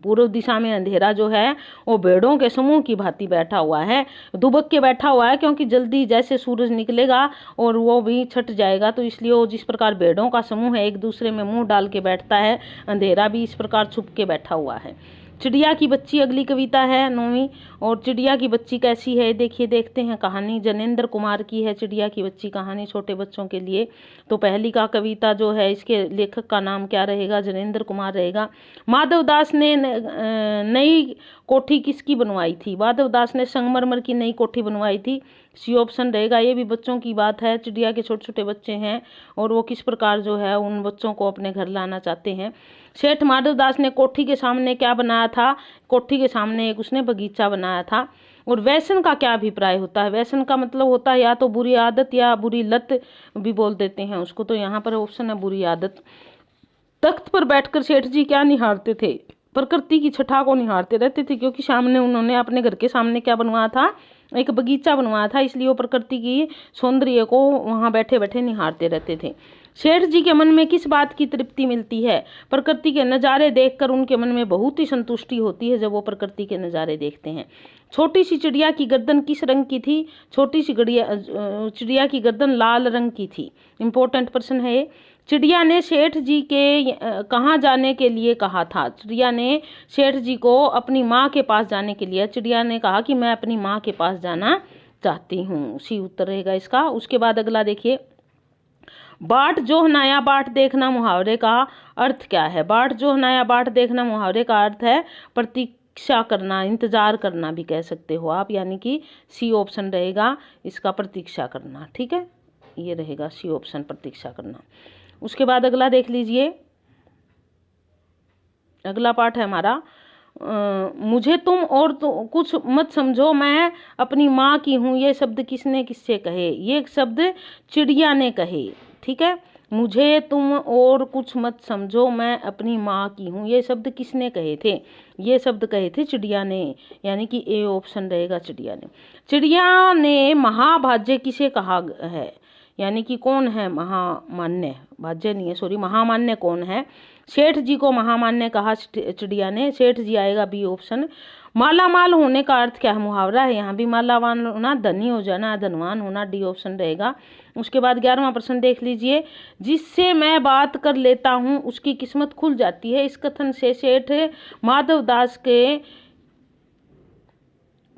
पूर्व दिशा में अंधेरा जो है वो भेड़ों के समूह की भांति बैठा हुआ है, दुबक के बैठा हुआ है, क्योंकि जल्दी जैसे सूरज निकलेगा और वो भी छट जाएगा, तो इसलिए वो जिस प्रकार भेड़ों का समूह है एक दूसरे में मुंह डाल के बैठता है, अंधेरा भी इस प्रकार छुप के बैठा हुआ है। चिड़िया की बच्ची अगली कविता है 9वीं। और चिड़िया की बच्ची कैसी है देखिए, देखते हैं कहानी। जनेंद्र कुमार की है चिड़िया की बच्ची कहानी, छोटे बच्चों के लिए। तो पहली का कविता जो है इसके लेखक का नाम क्या रहेगा? जनेंद्र कुमार रहेगा। माधव दास ने नई कोठी किसकी बनवाई थी? माधव दास ने संगमरमर की नई कोठी बनवाई थी, सी ऑप्शन रहेगा। ये भी बच्चों की बात है, चिड़िया के छोटे छोटे बच्चे हैं और वो किस प्रकार जो है उन बच्चों को अपने घर लाना चाहते हैं। सेठ माधव दास ने कोठी के सामने क्या बनाया था? कोठी के सामने एक उसने बगीचा बनाया था। और व्यसन का क्या अभिप्राय होता है? व्यसन का मतलब होता है या तो बुरी आदत या बुरी लत भी बोल देते हैं उसको, तो यहाँ पर ऑप्शन है बुरी आदत। तख्त पर बैठकर सेठ जी क्या निहारते थे? प्रकृति की छटा को निहारते रहते थे, क्योंकि सामने उन्होंने अपने घर के सामने क्या बनवाया था? एक बगीचा बनवाया था, इसलिए वो प्रकृति की सौंदर्य को वहां बैठे बैठे निहारते रहते थे। सेठ जी के मन में किस बात की तृप्ति मिलती है? प्रकृति के नज़ारे देखकर उनके मन में बहुत ही संतुष्टि होती है जब वो प्रकृति के नज़ारे देखते हैं। छोटी सी चिड़िया की गर्दन किस रंग की थी? छोटी सी चिड़िया की गर्दन लाल रंग की थी। इंपॉर्टेंट प्रश्न है ये। चिड़िया ने सेठ जी के कहाँ जाने के लिए कहा था? चिड़िया ने सेठ जी को अपनी माँ के पास जाने के लिए, चिड़िया ने कहा कि मैं अपनी माँ के पास जाना चाहती हूँ, सी उत्तर रहेगा इसका। उसके बाद अगला देखिए, बाट जो नया बाट देखना मुहावरे का अर्थ क्या है? बाट जो नया बाट देखना मुहावरे का अर्थ है प्रतीक्षा करना, इंतजार करना भी कह सकते हो आप, यानी कि सी ऑप्शन रहेगा इसका, प्रतीक्षा करना। ठीक है, ये रहेगा सी ऑप्शन, प्रतीक्षा करना। उसके बाद अगला देख लीजिए, अगला पाठ है हमारा, मुझे तुम और तो कुछ मत समझो, मैं अपनी माँ की हूँ, ये शब्द किसने किससे कहे? ये शब्द चिड़िया ने कहे। ठीक है, मुझे तुम और कुछ मत समझो, मैं अपनी माँ की हूँ, ये शब्द किसने कहे थे? ये शब्द कहे थे चिड़िया ने, यानी कि ए ऑप्शन रहेगा चिड़िया ने। चिड़िया ने महाभाज्य किसे कहा है? यानी कि कौन है महामान्य? भाज्य नहीं है, सॉरी, महामान्य कौन है? सेठ जी को महामान्य कहा चिड़िया ने, सेठ जी आएगा बी ऑप्शन। मालामाल होने का अर्थ क्या है? मुहावरा है, यहाँ भी मालावान होना, धनी हो जाना, धनवान होना, डी ऑप्शन रहेगा। उसके बाद 11वां प्रश्न देख लीजिए, जिससे मैं बात कर लेता हूँ उसकी किस्मत खुल जाती है। इस कथन से सेठ माधव दास के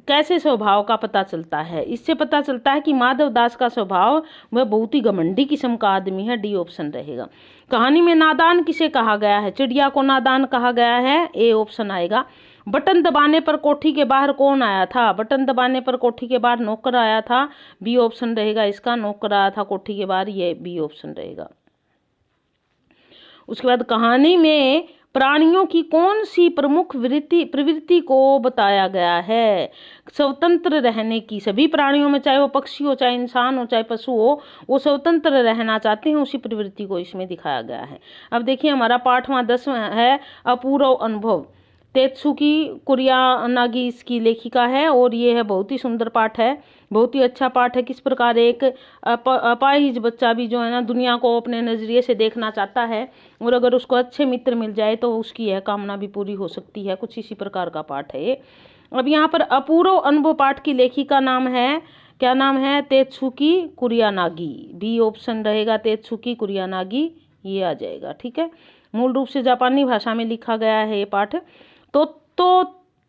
कैसे स्वभाव का पता चलता है? इससे पता चलता है कि माधव दास का स्वभाव वह बहुत ही घमंडी किस्म का आदमी है, डी ऑप्शन रहेगा। कहानी में नादान किसे कहा गया है? चिड़िया को नादान कहा गया है, ए ऑप्शन आएगा। बटन दबाने पर कोठी के बाहर कौन आया था? बटन दबाने पर कोठी के बाहर नौकर आया था, बी ऑप्शन रहेगा इसका, नौकर आया था कोठी के बाहर, ये बी ऑप्शन रहेगा। उसके बाद कहानी में प्राणियों की कौन सी प्रमुख प्रवृत्ति को बताया गया है? स्वतंत्र रहने की। सभी प्राणियों में, चाहे वो पक्षी हो, चाहे इंसान हो, चाहे पशु हो, वो स्वतंत्र रहना चाहते हैं, उसी प्रवृत्ति को इसमें दिखाया गया है। अब देखिए हमारा पाठवां 10वां है, अपूर्व अनुभव। तेत्सुकी कुरियानागी इसकी लेखिका है और ये है बहुत ही सुंदर पाठ है, बहुत ही अच्छा पाठ है। किस प्रकार एक अपाहिज बच्चा भी जो है ना दुनिया को अपने नज़रिए से देखना चाहता है और अगर उसको अच्छे मित्र मिल जाए तो उसकी यह कामना भी पूरी हो सकती है, कुछ इसी प्रकार का पाठ है ये। अब यहाँ पर अपूर्व अनुभव पाठ की लेखिका नाम है, क्या नाम है? तेत्सुकी कुरियानागी, बी ऑप्शन रहेगा तेत्सुकी कुरियानागी, ये आ जाएगा। ठीक है, मूल रूप से जापानी भाषा में लिखा गया है ये पाठ। तोत्तो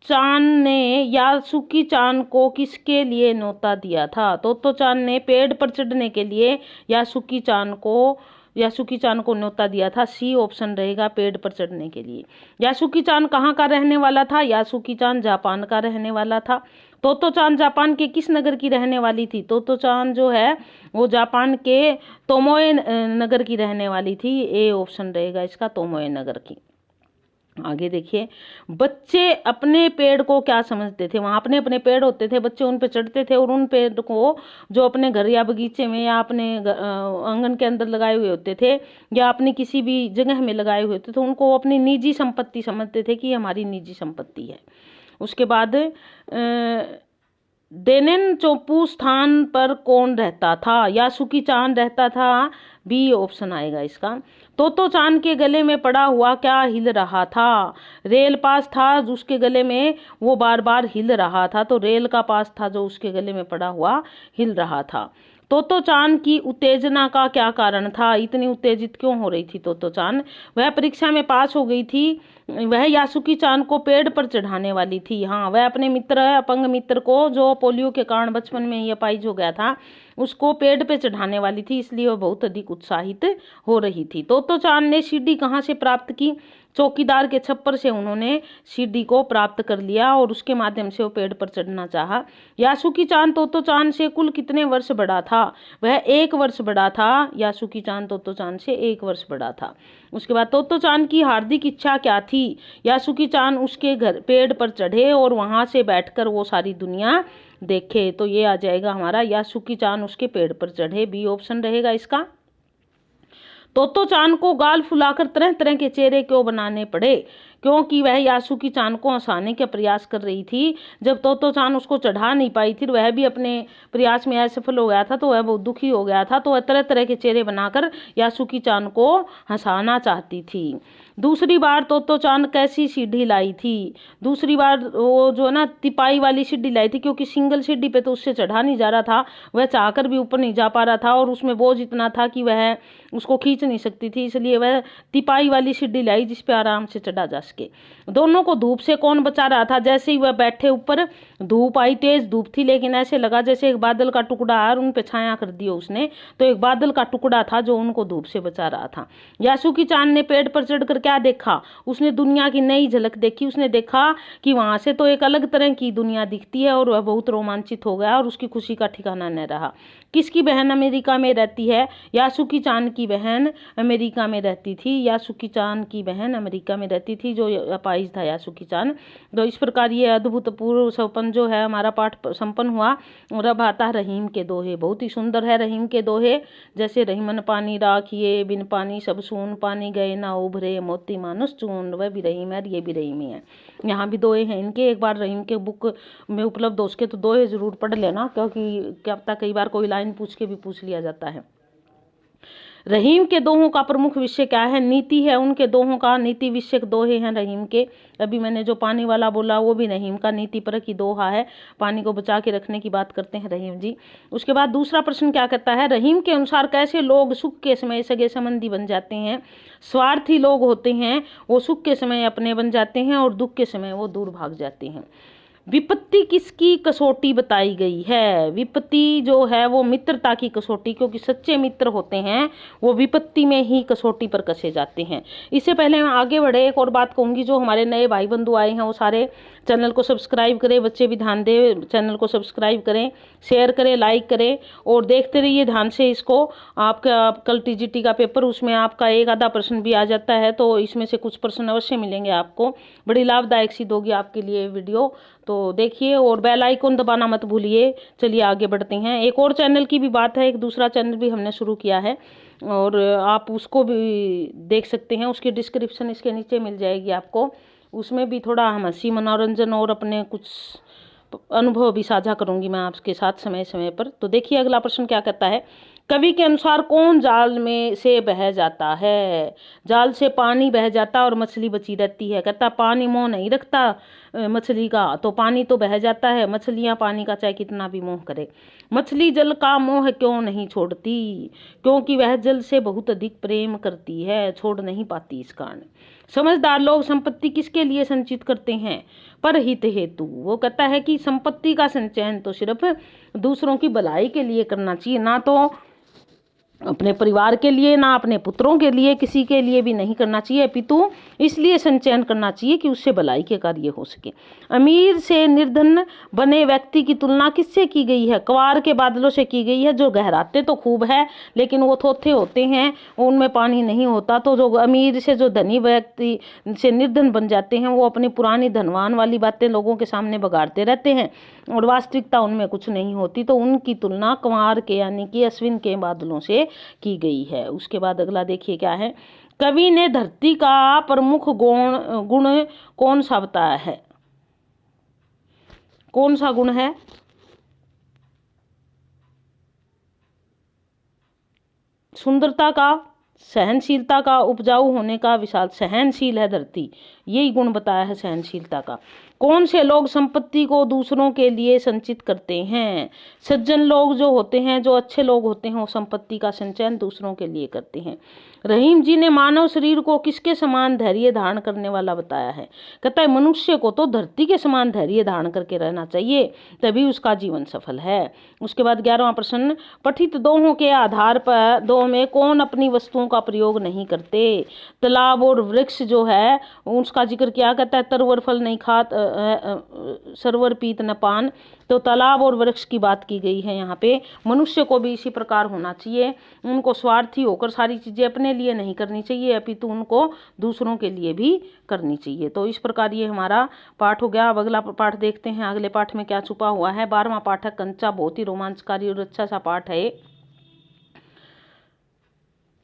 चान ने यासुकी चान को किसके लिए न्योता दिया था? तोत्तो चान ने पेड़ पर चढ़ने के लिए यासुकी चान को न्योता दिया था। सी ऑप्शन रहेगा, पेड़ पर चढ़ने के लिए। यासुकी चान कहाँ का रहने वाला था? यासुकी चान जापान का रहने वाला था। तोत्तो चान जापान के किस नगर की रहने वाली थी? तोत्तो चान जो है वो जापान के तोमोए नगर की रहने वाली थी। ए ऑप्शन रहेगा इसका, तोमोए नगर की। आगे देखिए, बच्चे अपने पेड़ को क्या समझते थे? वहाँ अपने अपने पेड़ होते थे, बच्चे उन पे चढ़ते थे और उन पेड़ को जो अपने घर या बगीचे में या अपने आंगन के अंदर लगाए हुए होते थे या अपनी किसी भी जगह में लगाए हुए होते थे, उनको अपनी निजी संपत्ति समझते थे कि हमारी निजी संपत्ति है। उसके बाद देनेन चोपू स्थान पर कौन रहता था? यासुकी चान रहता था। बी ऑप्शन आएगा इसका। तोत्तो चान के गले में पड़ा हुआ क्या हिल रहा था? रेल पास था जो उसके गले में वो बार बार हिल रहा था, तो रेल का पास था जो उसके गले में पड़ा हुआ हिल रहा था। तोत्तो चान की उत्तेजना का क्या कारण था? इतनी उत्तेजित क्यों हो रही थी तोत्तो चान? वह परीक्षा में पास हो गई थी। वह यासुकी चान को पेड़ पर चढ़ाने वाली थी। हाँ, वह अपने अपंग मित्र को, जो पोलियो के कारण बचपन में ही अपाहिज हो गया था, उसको पेड़ पे चढ़ाने वाली थी, इसलिए वह बहुत अधिक उत्साहित हो रही थी। तोत्तो चान ने सीढ़ी कहाँ से प्राप्त की? चौकीदार के छप्पर से उन्होंने सीढ़ी को प्राप्त कर लिया और उसके माध्यम से वो पेड़ पर चढ़ना चाहा। यासुकी चान तोत्तो चान से कुल कितने वर्ष बड़ा था? वह 1 वर्ष बड़ा था। यासुकी चान तोत्तो चान से 1 वर्ष बड़ा था। उसके बाद तोत्तो चान की हार्दिक इच्छा क्या थी? यासुकी चान उसके घर पेड़ पर चढ़े और वहां से बैठकर वो सारी दुनिया देखे। तो ये आ जाएगा हमारा, यासुकी चान उसके पेड़ पर चढ़े। बी ऑप्शन रहेगा इसका। तोत्तो चान को गाल फुलाकर तरह तरह के चेहरे क्यों बनाने पड़े? क्योंकि वह यासुकी चान को हंसाने का प्रयास कर रही थी। जब तोत्तो चान उसको चढ़ा नहीं पाई थी, वह भी अपने प्रयास में असफल हो गया था, तो वह बहुत दुखी हो गया था, तो वह तरह तरह के चेहरे बनाकर यासुकी चान को हंसाना चाहती थी। दूसरी बार तोत्तो चान कैसी सीढ़ी लाई थी? दूसरी बार वो जो है ना तिपाई वाली सीढ़ी लाई थी, क्योंकि सिंगल सीढ़ी पे तो उससे चढ़ा नहीं जा रहा था, वह चाहकर भी ऊपर नहीं जा पा रहा था और उसमें बोझ इतना था कि वह उसको खींच नहीं सकती थी, इसलिए वह तिपाई वाली सीढ़ी लाई जिस पे आराम से चढ़ा जा सके। दोनों को धूप से कौन बचा रहा था? जैसे ही वह बैठे ऊपर धूप आई, तेज धूप थी, लेकिन ऐसे लगा जैसे एक बादल का टुकड़ा और उन पे छाया कर दिया उसने, तो एक बादल का टुकड़ा था जो उनको धूप से बचा रहा था। यासुकी चान ने पेड़ पर चढ़कर क्या देखा? उसने दुनिया की नई झलक देखी। उसने देखा कि वहां से तो एक अलग तरह की दुनिया दिखती है और वह बहुत रोमांचित हो गया और उसकी खुशी का ठिकाना न रहा। किसकी बहन अमेरिका में रहती है? यासुकी चान की बहन अमेरिका में रहती थी। यासुकी चान की बहन अमेरिका में रहती थी, जो अपाहिज था यासुकी चान। तो इस प्रकार ये अद्भुतपूर्व संपन्न जो है हमारा पाठ संपन्न हुआ। और अब आता है रहीम के दोहे। बहुत ही सुंदर है रहीम के दोहे, जैसे रहीमन पानी राखिए, बिन पानी सब सून, पानी गए ना उभरे, मोती मानुस चून। वह भी रहीम है, ये भी रहीम ही है। यहाँ भी दोहे हैं इनके। एक बार रहीम के बुक में उपलब्ध हो सके तो दोहे जरूर पढ़ लेना, क्योंकि क्या पता कई बार कोई लाइन पूछ के भी पूछ लिया जाता है। रहीम के दोहों का प्रमुख विषय क्या है? नीति है उनके दोहों का। नीति विषयक दोहे हैं रहीम के। अभी मैंने जो पानी वाला बोला वो भी रहीम का नीति परक ही दोहा है। पानी को बचा के रखने की बात करते हैं रहीम जी। उसके बाद दूसरा प्रश्न क्या कहता है? रहीम के अनुसार कैसे लोग सुख के समय सगे संबंधी बन जाते हैं? स्वार्थी लोग होते हैं, वो सुख के समय अपने बन जाते हैं और दुख के समय वो दूर भाग जाते हैं। विपत्ति किसकी कसौटी बताई गई है? विपत्ति जो है वो मित्रता की कसौटी, क्योंकि सच्चे मित्र होते हैं वो विपत्ति में ही कसौटी पर कसे जाते हैं। इससे पहले मैं आगे बढ़े एक और बात कहूंगी, जो हमारे नए भाई बंधु आए हैं वो सारे चैनल को सब्सक्राइब करें, बच्चे भी ध्यान दें, चैनल को सब्सक्राइब करें, शेयर करें, लाइक करें और देखते रहिए ध्यान से इसको। आपका कल टीजीटी का पेपर, उसमें आपका एक आधा प्रश्न भी आ जाता है, तो इसमें से कुछ प्रश्न अवश्य मिलेंगे आपको। बड़ी लाभदायक सिद्ध होगी आपके लिए वीडियो, तो देखिए और बेल आइकन दबाना मत भूलिए। चलिए आगे बढ़ते हैं। एक और चैनल की भी बात है, एक दूसरा चैनल भी हमने शुरू किया है और आप उसको भी देख सकते हैं। उसकी डिस्क्रिप्शन इसके नीचे मिल जाएगी आपको। उसमें भी थोड़ा हम हंसी मनोरंजन और अपने कुछ अनुभव भी साझा करूंगी मैं आपके साथ समय समय पर। तो देखिए अगला प्रश्न क्या कहता है? कवि के अनुसार कौन जाल में से बह जाता है? जाल से पानी बह जाता और मछली बची रहती है। कहता पानी मोह नहीं रखता, मछली का, तो पानी तो बह जाता है। मछलियाँ पानी का चाहे कितना भी मोह करे। मछली जल का मोह क्यों नहीं छोड़ती, क्योंकि वह जल से बहुत अधिक प्रेम करती है, छोड़ नहीं पाती इस कारण। समझदार लोग संपत्ति किसके लिए संचित करते हैं, पर हित हेतु। वो कहता है कि संपत्ति का संचयन तो सिर्फ दूसरों की भलाई के लिए करना चाहिए, ना तो अपने परिवार के लिए, ना अपने पुत्रों के लिए, किसी के लिए भी नहीं करना चाहिए, अपितु इसलिए संचयन करना चाहिए कि उससे भलाई के कार्य हो सके। अमीर से निर्धन बने व्यक्ति की तुलना किससे की गई है, क्वार के बादलों से की गई है, जो गहराते तो खूब है लेकिन वो थोथे होते हैं, उनमें पानी नहीं होता। तो जो अमीर से जो धनी व्यक्ति से निर्धन बन जाते हैं, वो अपनी पुरानी धनवान वाली बातें लोगों के सामने बगाड़ते रहते हैं और वास्तविकता उनमें कुछ नहीं होती। तो उनकी तुलना क्वार के यानी कि अश्विन के बादलों से की गई है। उसके बाद अगला देखिए क्या है, कवि ने धरती का प्रमुख गुण कौन सा बताया है, कौन सा गुण है, सुंदरता का, सहनशीलता का, उपजाऊ होने का, विशाल, सहनशील है धरती, यही गुण बताया है सहनशीलता का। कौन से लोग संपत्ति को दूसरों के लिए संचित करते हैं, सज्जन लोग जो होते हैं, जो अच्छे लोग होते हैं, वो संपत्ति का संचयन दूसरों के लिए करते हैं। रहीम जी ने मानव शरीर को किसके समान धैर्य धारण करने वाला बताया है, कहता है मनुष्य को तो धरती के समान धैर्य धारण करके रहना चाहिए, तभी उसका जीवन सफल है। उसके बाद 11वां प्रश्न, पठित दोहों के आधार पर दोहों में कौन अपनी वस्तुओं का प्रयोग नहीं करते, तालाब और वृक्ष जो है उसका जिक्र किया, कहता है तरवर फल नहीं खात सरवर पीत न पान, तो तालाब और वृक्ष की बात की गई है यहाँ पे। मनुष्य को भी इसी प्रकार होना चाहिए, उनको स्वार्थी होकर सारी चीज़ें अपने लिए नहीं करनी चाहिए, अपितु उनको दूसरों के लिए भी करनी चाहिए। तो इस प्रकार ये हमारा पाठ हो गया। अब अगला पाठ देखते हैं, अगले पाठ में क्या छुपा हुआ है। 12वां पाठ है कंचा, बहुत ही रोमांचकारी और अच्छा सा पाठ है।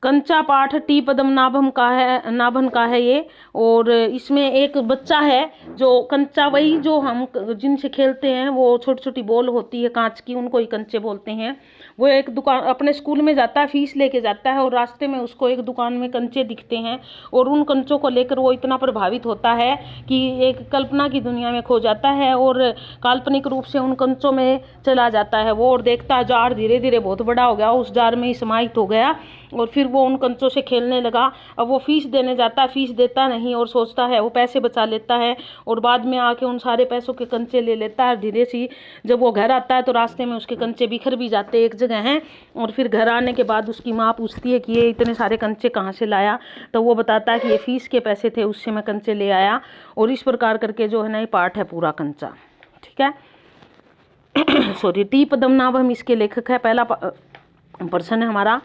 कंचा पाठ टी पद्मनाभम का है, नाभन का है ये। और इसमें एक बच्चा है जो कंचा, वही जो हम जिनसे खेलते हैं, वो छोटी छोटी बॉल होती है कांच की, उनको ही कंचे बोलते हैं। वो एक दुकान अपने स्कूल में जाता है, फीस लेके जाता है और रास्ते में उसको एक दुकान में कंचे दिखते हैं और उन कंचों को लेकर वो इतना प्रभावित होता है कि एक कल्पना की दुनिया में खो जाता है और काल्पनिक रूप से उन कंचों में चला जाता है वो, और देखता है जार धीरे धीरे बहुत बड़ा हो गया, उस जार में ही समाहित हो गया और फिर वो उन कंचों से खेलने लगा। अब वो फीस देने जाता है, फीस देता नहीं और सोचता है वो पैसे बचा लेता है और बाद में आके उन सारे पैसों के कंचे ले लेता है। धीरे से जब वो घर आता है तो रास्ते में उसके कंचे बिखर भी जाते एक जगह हैं, और फिर घर आने के बाद उसकी माँ पूछती है कि ये इतने सारे कंचे कहाँ से लाया, तो वो बताता है कि ये फीस के पैसे थे, उससे मैं कंचे ले आया। और इस प्रकार करके जो है ना ये पाठ है पूरा कंचा, ठीक है। सॉरी, टी पद्मनाभम इसके लेखक है। पहला प्रश्न है हमारा,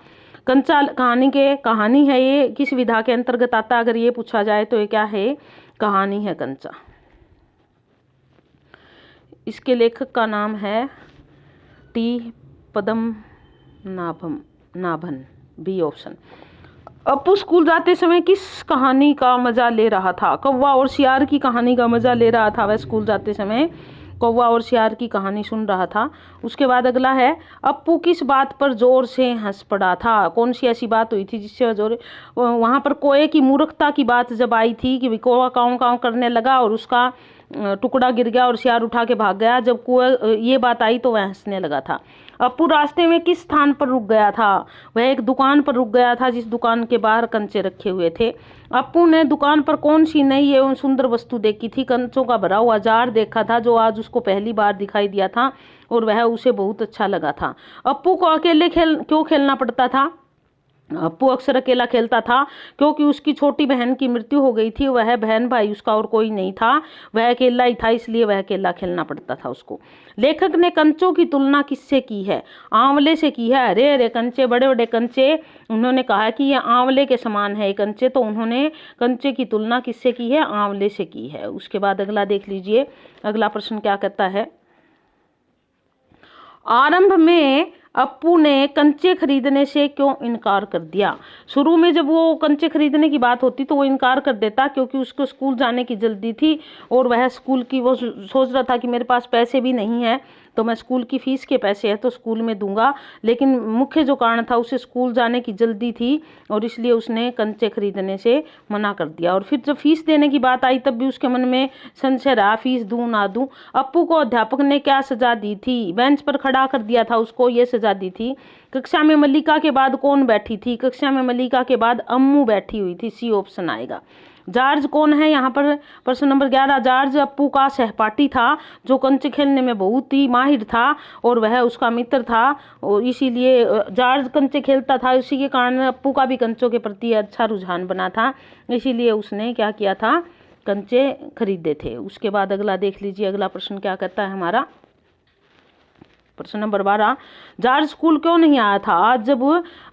कंचा कहानी है, ये किस विधा के अंतर्गत आता है, अगर ये पूछा जाए तो ये क्या है, कहानी है कंचा। इसके लेखक का नाम है टी पद्मनाभन, बी ऑप्शन। अपू स्कूल जाते समय किस कहानी का मजा ले रहा था, कौवा और सियार की कहानी का मजा ले रहा था। वह स्कूल जाते समय कौवा और सियार की कहानी सुन रहा था। उसके बाद अगला है, अप्पू किस बात पर जोर से हंस पड़ा था, कौन सी ऐसी बात हुई थी जिससे जोर, वहाँ पर कोए की मूर्खता की बात जब आई थी कि कौवा काँव काँव करने लगा और उसका टुकड़ा गिर गया और सियार उठा के भाग गया, जब कुएं ये बात आई तो वह हंसने लगा था। अप्पू रास्ते में किस स्थान पर रुक गया था, वह एक दुकान पर रुक गया था जिस दुकान के बाहर कंचे रखे हुए थे। अप्पू ने दुकान पर कौन सी नई एवं सुंदर वस्तु देखी थी, कंचों का भरा हुआ जार देखा था जो आज उसको पहली बार दिखाई दिया था और वह उसे बहुत अच्छा लगा था। अप्पू को अकेले क्यों खेलना पड़ता था, अप्पू अक्सर अकेला खेलता था क्योंकि उसकी छोटी बहन की मृत्यु हो गई थी, वह बहन भाई उसका और कोई नहीं था, वह अकेला ही था, इसलिए वह अकेला खेलना पड़ता था उसको। लेखक ने कंचों की तुलना किससे की है, आंवले से की है। अरे अरे कंचे, बड़े बड़े कंचे, उन्होंने कहा कि ये आंवले के समान है कंचे, तो उन्होंने कंचे की तुलना किससे की है, आंवले से की है। उसके बाद अगला देख लीजिए, अगला प्रश्न क्या कहता है, आरंभ में अप्पू ने कंचे खरीदने से क्यों इनकार कर दिया। शुरू में जब वो कंचे खरीदने की बात होती तो वो इनकार कर देता क्योंकि उसको स्कूल जाने की जल्दी थी और वह स्कूल की वो सोच रहा था कि मेरे पास पैसे भी नहीं है तो मैं स्कूल की फीस के पैसे है तो स्कूल में दूंगा, लेकिन मुख्य जो कारण था उसे स्कूल जाने की जल्दी थी और इसलिए उसने कंचे खरीदने से मना कर दिया। और फिर जब फीस देने की बात आई तब भी उसके मन में संशय रहा, फीस दूं ना दूं। अप्पू को अध्यापक ने क्या सजा दी थी? बेंच पर खड़ा कर दिया था उसको, ये सजा दी थी। कक्षा में मल्लिका के बाद कौन बैठी थी? कक्षा में मल्लिका के बाद अम्मू बैठी हुई थी, सी ऑप्शन आएगा। जॉर्ज कौन है यहाँ पर? प्रश्न नंबर 11, जॉर्ज अप्पू का सहपाठी था जो कंचे खेलने में बहुत ही माहिर था और वह उसका मित्र था, और इसीलिए जॉर्ज कंचे खेलता था, इसी के कारण अप्पू का भी कंचों के प्रति अच्छा रुझान बना था, इसीलिए उसने क्या किया था? कंचे खरीदे थे। उसके बाद अगला देख लीजिए, अगला प्रश्न क्या कहता है हमारा। प्रश्न नंबर 12, जॉर्ज स्कूल क्यों नहीं आया था? आज जब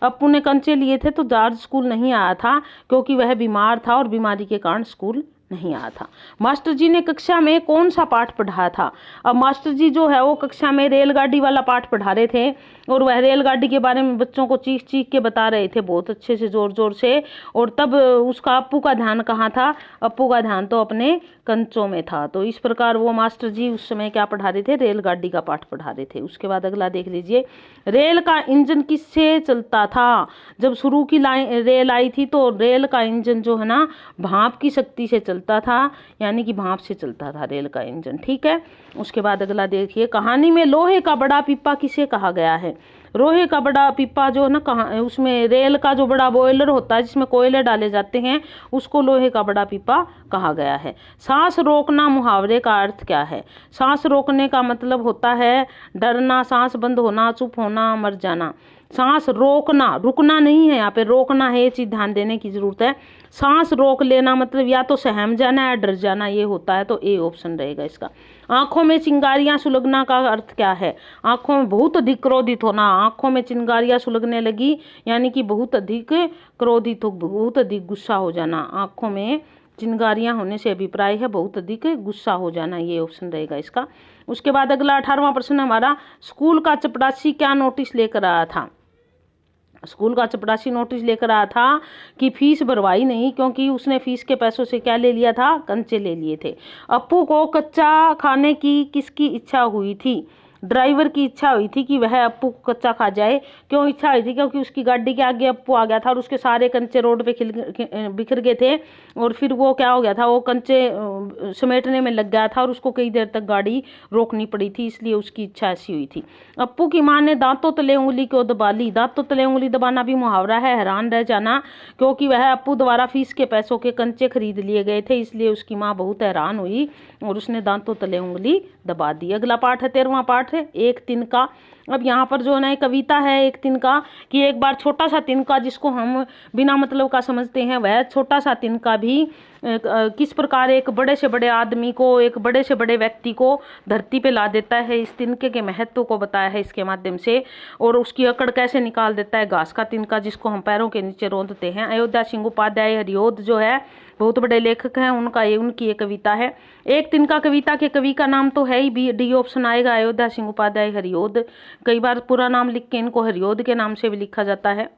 अप्पू ने कंचे लिए थे तो जॉर्ज स्कूल नहीं आया था क्योंकि वह बीमार था और बीमारी के कारण स्कूल नहीं आया था। मास्टर जी ने कक्षा में कौन सा पाठ पढ़ाया था? अब मास्टर जी जो है वो कक्षा में रेलगाड़ी वाला पाठ पढ़ा रहे थे और वह रेलगाड़ी के बारे में बच्चों को चीख चीख के बता रहे थे बहुत अच्छे से, जोर जोर से। और तब उसका अप्पू का ध्यान कहाँ था? अप्पू का ध्यान तो अपने कंचों में था। तो इस प्रकार वो मास्टर जी उस समय क्या पढ़ा रहे थे? रेलगाड़ी का पाठ पढ़ा रहे थे। उसके बाद अगला देख लीजिए, रेल का इंजन किससे चलता था? जब शुरू की रेल आई थी तो रेल का इंजन जो है ना भाप की शक्ति से चलता था, यानी कि भाप से चलता था रेल का इंजन। ठीक है। उसके बाद अगला देखिए, कहानी में लोहे का बड़ा पिप्पा किसे कहा गया है? लोहे का बड़ा पिप्पा जो है ना, कहाँ उसमें रेल का जो बड़ा बॉयलर होता है जिसमें कोयले डाले जाते हैं उसको लोहे का बड़ा पिप्पा कहा गया है। सांस रोकना मुहावरे का अर्थ क्या है? सांस रोकने का मतलब होता है डरना, सांस बंद होना, चुप होना, मर जाना। सांस रोकना, रुकना नहीं है यहाँ पे, रोकना है, ये चीज ध्यान देने की जरूरत है। सांस रोक लेना मतलब या तो सहम जाना या डर जाना, ये होता है, तो ए ऑप्शन रहेगा इसका। आंखों में चिंगारियां सुलगना का अर्थ क्या है? आंखों में बहुत अधिक क्रोधित होना, आंखों में चिंगारियां सुलगने लगी यानी कि बहुत अधिक क्रोधित हो, बहुत अधिक गुस्सा हो जाना। आंखों में चिंगारियां होने से अभिप्राय है बहुत अधिक गुस्सा हो जाना, ये ऑप्शन रहेगा इसका। उसके बाद अगला 18वां प्रश्न हमारा, स्कूल का चपरासी क्या नोटिस लेकर आया था? स्कूल का चपरासी नोटिस लेकर आया था कि फीस भरवाई नहीं, क्योंकि उसने फीस के पैसों से क्या ले लिया था? कंचे ले लिए थे। अप्पू को कच्चा खाने की किसकी इच्छा हुई थी? ड्राइवर की इच्छा हुई थी कि वह अप्पू को कच्चा खा जाए। क्यों इच्छा हुई थी? क्योंकि उसकी गाड़ी के आगे अप्पू आ गया था और उसके सारे कंचे रोड पे बिखर गए थे और फिर वो क्या हो गया था, वो कंचे समेटने में लग गया था और उसको कई देर तक गाड़ी रोकनी पड़ी थी, इसलिए उसकी इच्छा ऐसी हुई थी। अप्पू की माँ ने दांतों तले उंगली क्यों दबा ली? दांतों तले उंगली दबाना भी मुहावरा है, हैरान रह जाना, क्योंकि वह अप्पू द्वारा फीस के पैसों के कंचे खरीद लिए गए थे, इसलिए उसकी माँ बहुत हैरान हुई और उसने दांतों तले उंगली दबा दी। अगला पाठ है 13वां पाठ है, एक तिनका। अब यहाँ पर जो है ना कविता है एक तिनका, कि एक बार छोटा सा तिनका जिसको हम बिना मतलब का समझते हैं, वह छोटा सा तिनका भी किस प्रकार एक बड़े से बड़े आदमी को, एक बड़े से बड़े व्यक्ति को धरती पे ला देता है। इस तिनके के महत्व को बताया है इसके माध्यम से, और उसकी अकड़ कैसे निकाल देता है। घास का तिनका जिसको हम पैरों के नीचे रौंदते हैं। अयोध्या सिंह उपाध्याय हरिओद जो है बहुत बड़े लेखक हैं, उनकी ये कविता है। एक तिनका कविता के कवि का नाम तो है ही, बी डी ऑप्शन आएगा, अयोध्या सिंह उपाध्याय हरिओद। कई बार पूरा नाम लिख के इनको हरिओद के नाम से भी लिखा जाता है।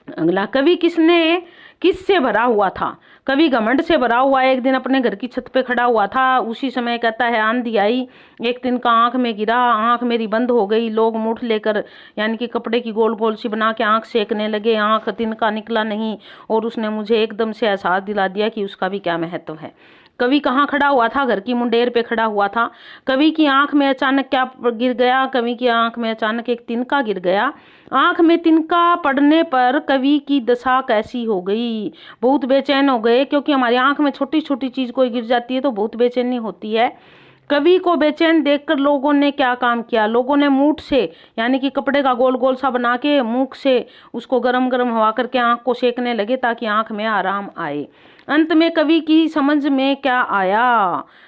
अगला, कवि किससे भरा हुआ था? कवि घमंड से भरा हुआ एक दिन अपने घर की छत पे खड़ा हुआ था। उसी समय कहता है आंधी आई, एक तिनका आंख में गिरा, आंख मेरी बंद हो गई। लोग मुठ लेकर यानी कि कपड़े की गोल गोल सी बना के आंख सेकने लगे, आंख तिनका निकला नहीं और उसने मुझे एकदम से एहसास दिला दिया कि उसका भी क्या महत्व है। कवि कहाँ खड़ा हुआ था? घर की मुंडेर पे खड़ा हुआ था। कवि की आंख में अचानक क्या गिर गया? कवि की आंख में अचानक एक तिनका गिर गया। आंख में तिनका पड़ने पर कवि की दशा कैसी हो गई? बहुत बेचैन हो गए, क्योंकि हमारी आंख में छोटी छोटी चीज कोई गिर जाती है तो बहुत बेचैनी होती है। कवि को बेचैन देखकर लोगों ने क्या काम किया? लोगों ने मूठ से यानी कि कपड़े का गोल गोल सा बना के मुख से उसको गरम गरम हवा करके आंख को सेकने लगे ताकि आंख में आराम आए। अंत में कवि की समझ में क्या आया?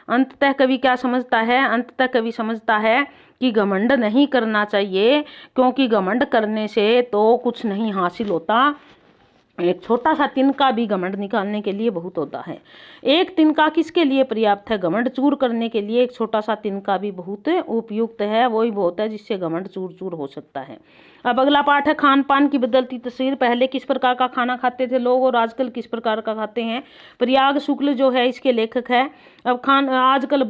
अंततः कवि क्या समझता है? अंततः कवि समझता है कि घमंड नहीं करना चाहिए, क्योंकि घमंड करने से तो कुछ नहीं हासिल होता। एक छोटा सा तिनका भी घमंड निकालने के लिए बहुत होता है। एक तिनका किसके लिए पर्याप्त है? घमंड चूर करने के लिए एक छोटा सा तिनका भी बहुत उपयुक्त है, वही बहुत है जिससे घमंड चूर चूर हो सकता है। अब अगला पाठ है खान पान की बदलती तस्वीर। पहले किस प्रकार का खाना खाते थे लोग और आजकल किस प्रकार का खाते हैं। प्रयाग शुक्ल जो है इसके लेखक है। अब आजकल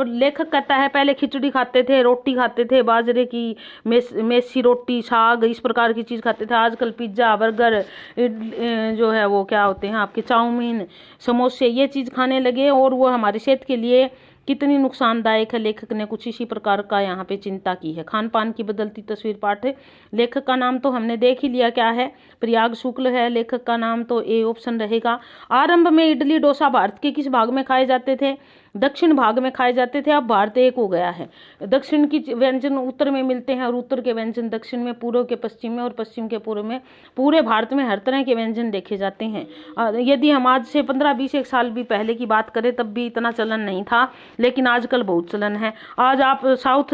लेखक कहता है पहले खिचड़ी खाते थे, रोटी खाते थे, बाजरे की मेसी रोटी, साग, इस प्रकार की चीज़ खाते थे। आजकल पिज्ज़ा, बर्गर, जो है वो क्या होते हैं आपके चाउमीन, समोसे, ये चीज़ खाने लगे और वो हमारी सेहत के लिए कितनी नुकसानदायक है। लेखक ने कुछ इसी प्रकार का यहाँ पे चिंता की है। खान पान की बदलती तस्वीर पाठ है। लेखक का नाम तो हमने देख ही लिया क्या है, प्रयाग शुक्ल है। लेखक का नाम तो ए ऑप्शन रहेगा। आरंभ में इडली डोसा भारत के किस भाग में खाए जाते थे। दक्षिण भाग में खाए जाते थे। अब भारत एक हो गया है। दक्षिण की व्यंजन उत्तर में मिलते हैं और उत्तर के व्यंजन दक्षिण में, पूर्व के पश्चिम में और पश्चिम के पूर्व में। पूरे भारत में हर तरह के व्यंजन देखे जाते हैं। यदि हम आज से 15-20 एक साल भी पहले की बात करें तब भी इतना चलन नहीं था, लेकिन आजकल बहुत चलन है। आज आप साउथ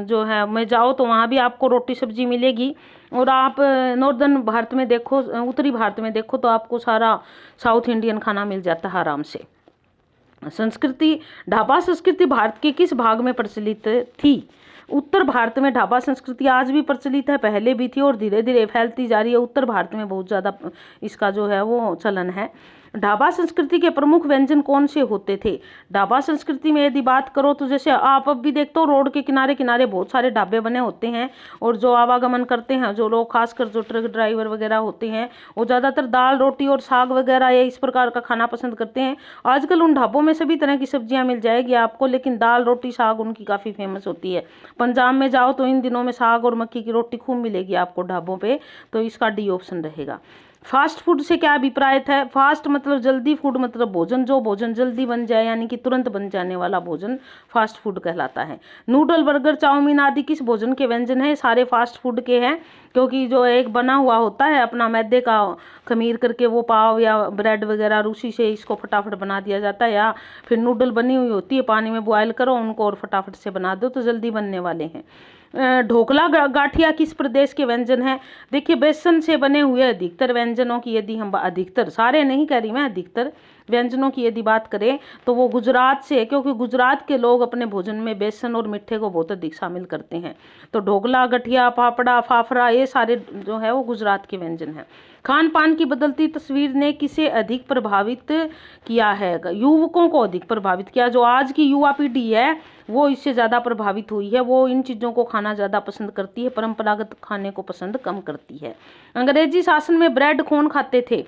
जो है में जाओ तो वहाँ भी आपको रोटी सब्जी मिलेगी और आप नॉर्दर्न भारत में देखो, उत्तरी भारत में देखो तो आपको सारा साउथ इंडियन खाना मिल जाता है आराम से। संस्कृति, ढाबा संस्कृति भारत के किस भाग में प्रचलित थी। उत्तर भारत में ढाबा संस्कृति आज भी प्रचलित है, पहले भी थी और धीरे धीरे फैलती जा रही है। उत्तर भारत में बहुत ज़्यादा इसका जो है वो चलन है। ढाबा संस्कृति के प्रमुख व्यंजन कौन से होते थे। ढाबा संस्कृति में यदि बात करो तो जैसे आप अब भी देखते हो रोड के किनारे किनारे बहुत सारे ढाबे बने होते हैं और जो आवागमन करते हैं जो लोग, खासकर जो ट्रक ड्राइवर वगैरह होते हैं, वो ज़्यादातर दाल रोटी और साग वगैरह या इस प्रकार का खाना पसंद करते हैं। आजकल उन ढाबों में सभी तरह की सब्जियां मिल जाएगी आपको, लेकिन दाल रोटी साग उनकी काफ़ी फेमस होती है। पंजाब में जाओ तो इन दिनों में साग और मक्की की रोटी खूब मिलेगी आपको ढाबों पे, तो इसका डी ऑप्शन रहेगा। फास्ट फूड से क्या अभिप्राय है। फास्ट मतलब जल्दी, फूड मतलब भोजन, जो भोजन जल्दी बन जाए यानी कि तुरंत बन जाने वाला भोजन फास्ट फूड कहलाता है। नूडल, बर्गर, चाउमीन आदि किस भोजन के व्यंजन है। सारे फास्ट फूड के हैं, क्योंकि जो एक बना हुआ होता है अपना मैदे का खमीर करके वो पाव या ब्रेड वगैरह रूसी से इसको फटाफट बना दिया जाता है, या फिर नूडल बनी हुई होती है, पानी में बॉयल करो उनको और फटाफट से बना दो तो जल्दी बनने वाले हैं। ढोकला, गाठिया किस प्रदेश के व्यंजन है। देखिए बेसन से बने हुए अधिकतर व्यंजनों की यदि हम, अधिकतर सारे नहीं कह रही मैं, अधिकतर व्यंजनों की यदि बात करें तो वो गुजरात से है, क्योंकि गुजरात के लोग अपने भोजन में बेसन और मिठे को बहुत अधिक शामिल करते हैं। तो ढोकला, गठिया, पापड़ा, फाफड़ा, ये सारे जो है वो गुजरात के व्यंजन हैं। खान पान की बदलती तस्वीर ने किसे अधिक प्रभावित किया है। युवकों को अधिक प्रभावित किया। जो आज की युवा पीढ़ी है वो इससे ज़्यादा प्रभावित हुई है, वो इन चीज़ों को खाना ज़्यादा पसंद करती है, परंपरागत खाने को पसंद कम करती है। अंग्रेजी शासन में ब्रेड कौन खाते थे।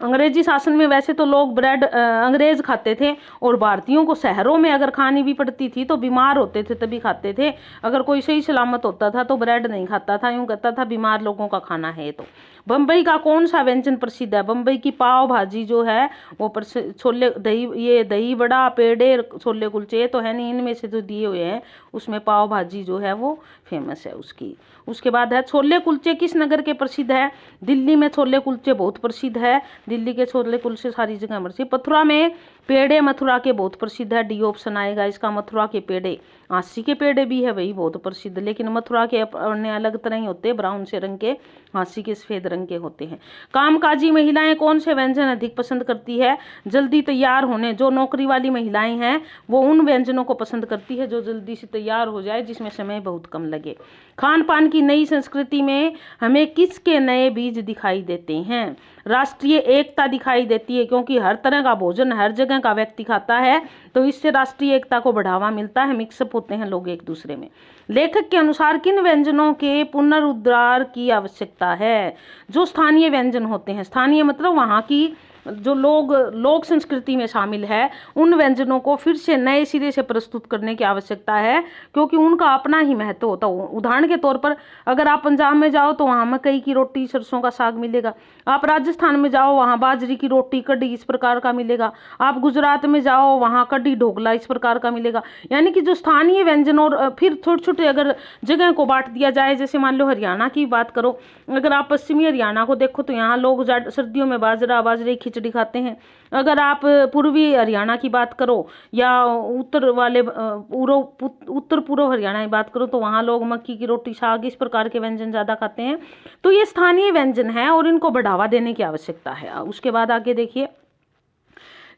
अंग्रेजी शासन में वैसे तो लोग ब्रेड अंग्रेज खाते थे और भारतीयों को शहरों में अगर खानी भी पड़ती थी तो बीमार होते थे तभी खाते थे। अगर कोई सही सलामत होता था तो ब्रेड नहीं खाता था, यूँ कहता था बीमार लोगों का खाना है। तो बम्बई का कौन सा व्यंजन प्रसिद्ध है। बम्बई की पाव भाजी जो है वो छोले दही, ये दही बड़ा, पेड़े, छोले कुलचे, ये तो है नहीं, इनमें से जो दिए हुए हैं उसमें पाव भाजी जो है वो फेमस है उसकी। उसके बाद है छोले कुलचे किस नगर के प्रसिद्ध है। दिल्ली में छोले कुलचे बहुत प्रसिद्ध है, दिल्ली के छोले कुलचे सारी जगह प्रसिद्ध। मथुरा में पेड़े मथुरा के बहुत प्रसिद्ध है, डी ऑप्शन आएगा इसका। मथुरा के पेड़े, हाँसी के पेड़े भी है वही बहुत प्रसिद्ध, लेकिन मथुरा के अपने अलग तरह ही होते हैं, ब्राउन से रंग के, हाँसी के सफेद रंग के होते हैं। कामकाजी महिलाएं कौन से व्यंजन अधिक पसंद करती है। जल्दी तैयार होने, जो नौकरी वाली महिलाएं हैं वो उन व्यंजनों को पसंद करती है जो जल्दी से तैयार हो जाए, जिसमें समय बहुत कम लगे। खान पान की नई संस्कृति में हमें किसके नए बीज दिखाई देते हैं। राष्ट्रीय एकता दिखाई देती है, क्योंकि हर तरह का भोजन हर जगह का व्यक्ति खाता है तो इससे राष्ट्रीय एकता को बढ़ावा मिलता है, मिक्सअप होते हैं लोग एक दूसरे में। लेखक के अनुसार किन व्यंजनों के पुनरुद्धार की आवश्यकता है। जो स्थानीय व्यंजन होते हैं, स्थानीय मतलब वहाँ की जो लोक संस्कृति में शामिल है, उन व्यंजनों को फिर से नए सिरे से प्रस्तुत करने की आवश्यकता है, क्योंकि उनका अपना ही महत्व होता है। उदाहरण के तौर पर अगर आप पंजाब में जाओ तो वहाँ मकई की रोटी, सरसों का साग मिलेगा। आप राजस्थान में जाओ वहाँ बाजरी की रोटी, कढ़ी इस प्रकार का मिलेगा। आप गुजरात में जाओ वहाँ कढ़ी ढोकला इस प्रकार का मिलेगा। यानी कि जो स्थानीय व्यंजन, और फिर छोटे छोटे अगर जगह को बांट दिया जाए, जैसे मान लो हरियाणा की बात करो, अगर आप पश्चिमी हरियाणा को देखो तो यहाँ लोग सर्दियों में बाजरे खिचड़ी खाते हैं। अगर आप पूर्वी हरियाणा की बात करो या उत्तर पूर्व हरियाणा की बात करो तो वहाँ लोग मक्की की रोटी, साग इस प्रकार के व्यंजन ज़्यादा खाते हैं। तो ये स्थानीय व्यंजन है और इनको बढ़ावा देने की आवश्यकता है। उसके बाद आगे देखिए,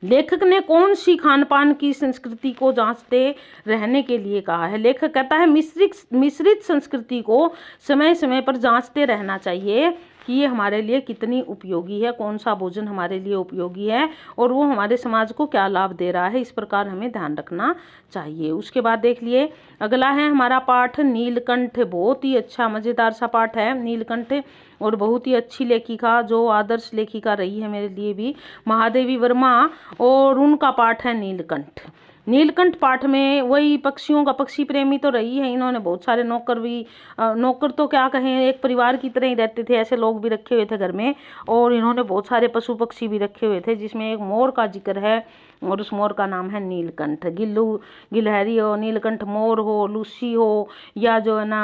लेखक ने कौन सी खान पान की संस्कृति को जांचते रहने के लिए कहा है? लेखक कहता है मिश्रित संस्कृति को समय समय पर जांचते रहना चाहिए कि ये हमारे लिए कितनी उपयोगी है, कौन सा भोजन हमारे लिए उपयोगी है और वो हमारे समाज को क्या लाभ दे रहा है, इस प्रकार हमें ध्यान रखना चाहिए। उसके बाद देख लिए अगला है हमारा पाठ नीलकंठ। बहुत ही अच्छा मज़ेदार सा पाठ है नीलकंठ और बहुत ही अच्छी लेखिका जो आदर्श लेखिका रही है मेरे लिए भी, महादेवी वर्मा, और उनका पाठ है नीलकंठ। नीलकंठ पाठ में वही पक्षियों का, पक्षी प्रेमी तो रही है, इन्होंने बहुत सारे नौकर भी, नौकर तो क्या कहें, एक परिवार की तरह ही रहते थे, ऐसे लोग भी रखे हुए थे घर में, और इन्होंने बहुत सारे पशु पक्षी भी रखे हुए थे, जिसमें एक मोर का जिक्र है और उस मोर का नाम है नीलकंठ। गिल्लू गिलहरी हो, नीलकंठ मोर हो, लूसी हो, या जो है ना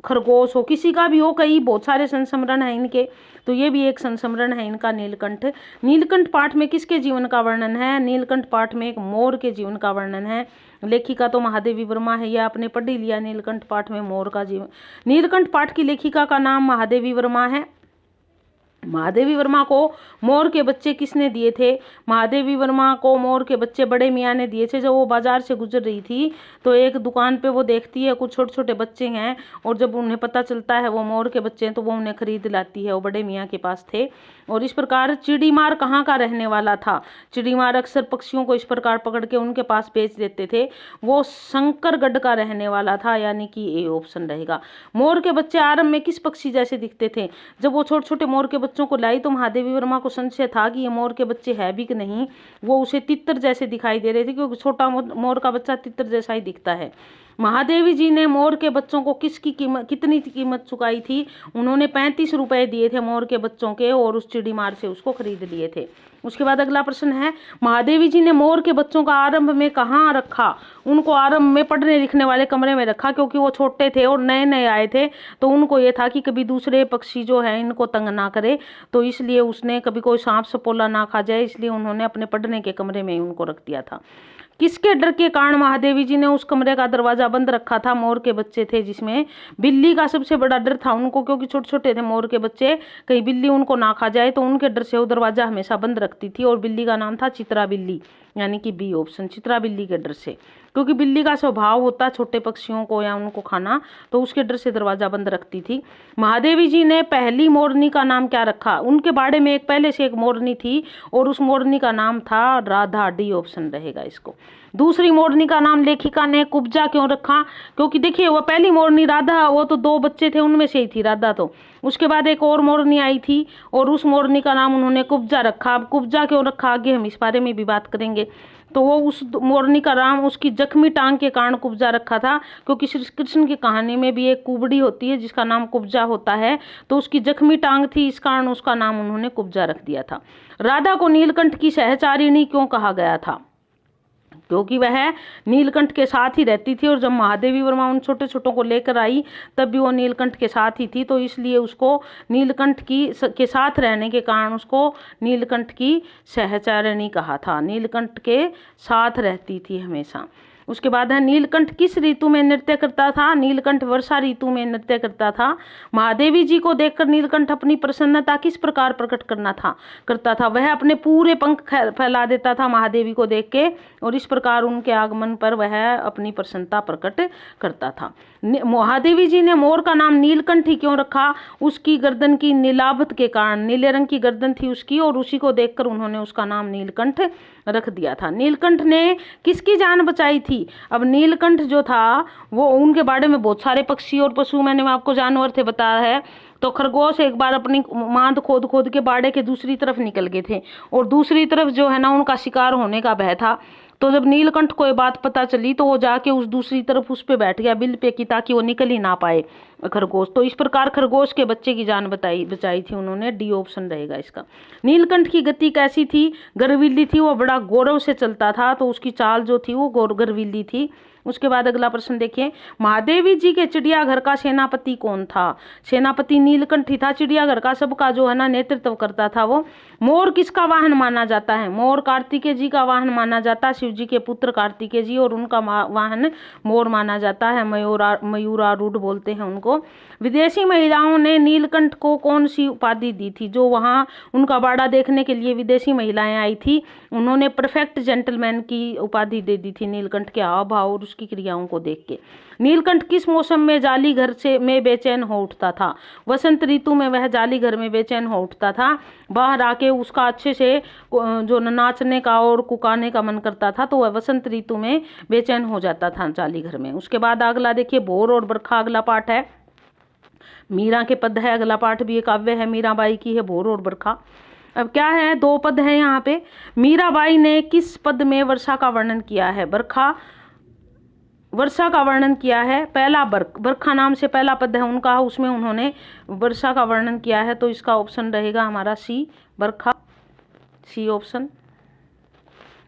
खरगोश हो, किसी का भी हो, कई बहुत सारे संस्मरण हैं इनके, तो ये भी एक संस्मरण है इनका नीलकंठ। नीलकंठ पाठ में किसके जीवन का वर्णन है? नीलकंठ पाठ में एक मोर के जीवन का वर्णन है। लेखिका तो महादेवी वर्मा है, यह आपने पढ़ ही लिया नीलकंठ पाठ में मोर का जीवन। नीलकंठ पाठ की लेखिका का नाम महादेवी वर्मा है। महादेवी वर्मा को मोर के बच्चे किसने दिए थे? महादेवी वर्मा को मोर के बच्चे बड़े मियाँ ने दिए थे। जब वो बाजार से गुजर रही थी तो एक दुकान पे वो देखती है कुछ छोटे छोटे बच्चे हैं, और जब उन्हें पता चलता है वो मोर के बच्चे हैं तो वो उन्हें खरीद लाती है, वो बड़े मियाँ के पास थे। और इस प्रकार चिड़ीमार कहाँ का रहने वाला था? चिड़ीमार अक्सर पक्षियों को इस प्रकार पकड़ के उनके पास बेच देते थे, वो शंकरगढ़ का रहने वाला था, यानी कि ए ऑप्शन रहेगा। मोर के बच्चे आरंभ में किस पक्षी जैसे दिखते थे? जब वो छोटे छोटे मोर के बच्चों को लाई तो महादेवी वर्मा को संशय था कि ये मोर के बच्चे है भी कि नहीं, वो उसे तितर जैसे दिखाई दे रहे थे, क्योंकि छोटा मोर का बच्चा तितर जैसा ही दिखता है। महादेवी जी ने मोर के बच्चों को कितनी कीमत चुकाई थी? उन्होंने 35 रुपए दिए थे मोर के बच्चों के, और उस चिड़ीमार से उसको खरीद लिए थे। उसके बाद अगला प्रश्न है, महादेवी जी ने मोर के बच्चों का आरंभ में कहाँ रखा? उनको आरंभ में पढ़ने लिखने वाले कमरे में रखा, क्योंकि वो छोटे थे और नए नए आए थे, तो उनको ये था कि कभी दूसरे पक्षी जो है इनको तंग ना करे, तो इसलिए उसने कभी कोई सांप सपोला ना खा जाए, इसलिए उन्होंने अपने पढ़ने के कमरे में ही उनको रख दिया था। किसके डर के कारण महादेवी जी ने उस कमरे का दरवाजा बंद रखा था? मोर के बच्चे थे, जिसमें बिल्ली का सबसे बड़ा डर था उनको, क्योंकि छोटे छोटे थे मोर के बच्चे, कहीं बिल्ली उनको ना खा जाए, तो उनके डर से वो दरवाजा हमेशा बंद रखती थी, और बिल्ली का नाम था चित्रा बिल्ली, यानी कि बी ऑप्शन, चित्रा बिल्ली के डर से, क्योंकि बिल्ली का स्वभाव होता छोटे पक्षियों को या उनको खाना, तो उसके डर से दरवाजा बंद रखती थी। महादेवी जी ने पहली मोरनी का नाम क्या रखा? उनके बाड़े में पहले से एक मोरनी थी और उस मोरनी का नाम था राधा, डी ऑप्शन रहेगा इसको। दूसरी मोरनी का नाम लेखिका ने कुब्जा क्यों रखा? क्योंकि देखिए वो पहली मोरनी राधा, वो तो 2 बच्चे थे उनमें से ही थी राधा, तो उसके बाद एक और मोरनी आई थी और उस मोरनी का नाम उन्होंने कुब्जा रखा। अब कुब्जा क्यों रखा आगे हम इस बारे में भी बात करेंगे। तो वो उस मोरनी का नाम उसकी जख्मी टांग के कारण कुब्जा रखा था, क्योंकि श्री कृष्ण की कहानी में भी एक कुबड़ी होती है जिसका नाम कुब्जा होता है, तो उसकी जख्मी टांग थी, इस कारण उसका नाम उन्होंने कुब्जा रख दिया था। राधा को नीलकंठ की सहचारिणी क्यों कहा गया था? क्योंकि वह नीलकंठ के साथ ही रहती थी, और जब महादेवी वर्मा उन छोटे छोटों को लेकर आई तब भी वो नीलकंठ के साथ ही थी, तो इसलिए उसको नीलकंठ के साथ रहने के कारण उसको नीलकंठ की सहचरिणी कहा था। नीलकंठ के साथ रहती थी हमेशा। उसके बाद है नीलकंठ किस ऋतु में नृत्य करता था? नीलकंठ वर्षा ऋतु में नृत्य करता था। महादेवी जी को देखकर नीलकंठ अपनी प्रसन्नता किस प्रकार प्रकट करता था? वह अपने पूरे पंख फैला देता था महादेवी को देख के, और इस प्रकार उनके आगमन पर वह अपनी प्रसन्नता प्रकट करता था। महादेवी जी ने मोर का नाम नीलकंठ ही क्यों रखा? उसकी गर्दन की नीलाभत के कारण, नीले रंग की गर्दन थी उसकी, और उसी को देखकर उन्होंने उसका नाम नीलकंठ रख दिया था। नीलकंठ ने किसकी जान बचाई थी? अब नीलकंठ जो था वो, उनके बारे में बहुत सारे पक्षी और पशु, मैंने आपको जानवर थे बताया है, तो खरगोश एक बार अपनी मांद खोद खोद के बाड़े के दूसरी तरफ निकल गए थे, और दूसरी तरफ जो है ना उनका शिकार होने का भय था, तो जब नीलकंठ को ये बात पता चली तो वो जाके उस दूसरी तरफ उस पे बैठ गया, बिल पे की, ताकि वो निकल ही ना पाए खरगोश। तो इस प्रकार खरगोश के बच्चे की जान बचाई थी उन्होंने, डी ऑप्शन रहेगा इसका। नीलकंठ की गति कैसी थी? गर्वीली थी, वो बड़ा गौरव से चलता था, तो उसकी चाल जो थी वो गर्वीली थी। उसके बाद अगला प्रश्न देखिए, महादेवी जी के चिड़ियाघर का सेनापति कौन था? सेनापति नीलकंठ ही था चिड़ियाघर का, सबका जो है ना नेतृत्व करता था वो। मोर किसका वाहन माना जाता है? मोर कार्तिकेय जी का वाहन माना जाता है, शिव जी के पुत्र कार्तिकेय जी, और उनका वाहन मोर माना जाता है, मयूरारूढ़ बोलते हैं उनको। विदेशी महिलाओं ने नीलकंठ को कौन सी उपाधि दी थी? जो वहाँ उनका बाड़ा देखने के लिए विदेशी महिलाएं आई थी, उन्होंने परफेक्ट जेंटलमैन की उपाधि दे दी थी नीलकंठ के हाव भाव और उसकी क्रियाओं को देख के। नीलकंठ किस मौसम में जाली घर से में बेचैन हो उठता था? वसंत ऋतु में वह जाली घर में बेचैन हो उठता था। बाहर आके उसका अच्छे से जो नाचने का और कुकाने का मन करता था, तो वह वसंत ऋतु में बेचैन हो जाता था जाली घर में। उसके बाद अगला देखिए, भोर और बरखा अगला पाठ है। मीरा के पद है, अगला पाठ भी एक काव्य है, मीराबाई की है, भोर और बरखा। अब क्या है, दो पद है यहाँ पे। मीराबाई ने किस पद में वर्षा का वर्णन किया है? वर्षा का वर्णन किया है। पहला बरखा नाम से पहला पद है उनका, उसमें उन्होंने वर्षा का वर्णन किया है, तो इसका ऑप्शन रहेगा हमारा सी, बरखा, सी ऑप्शन।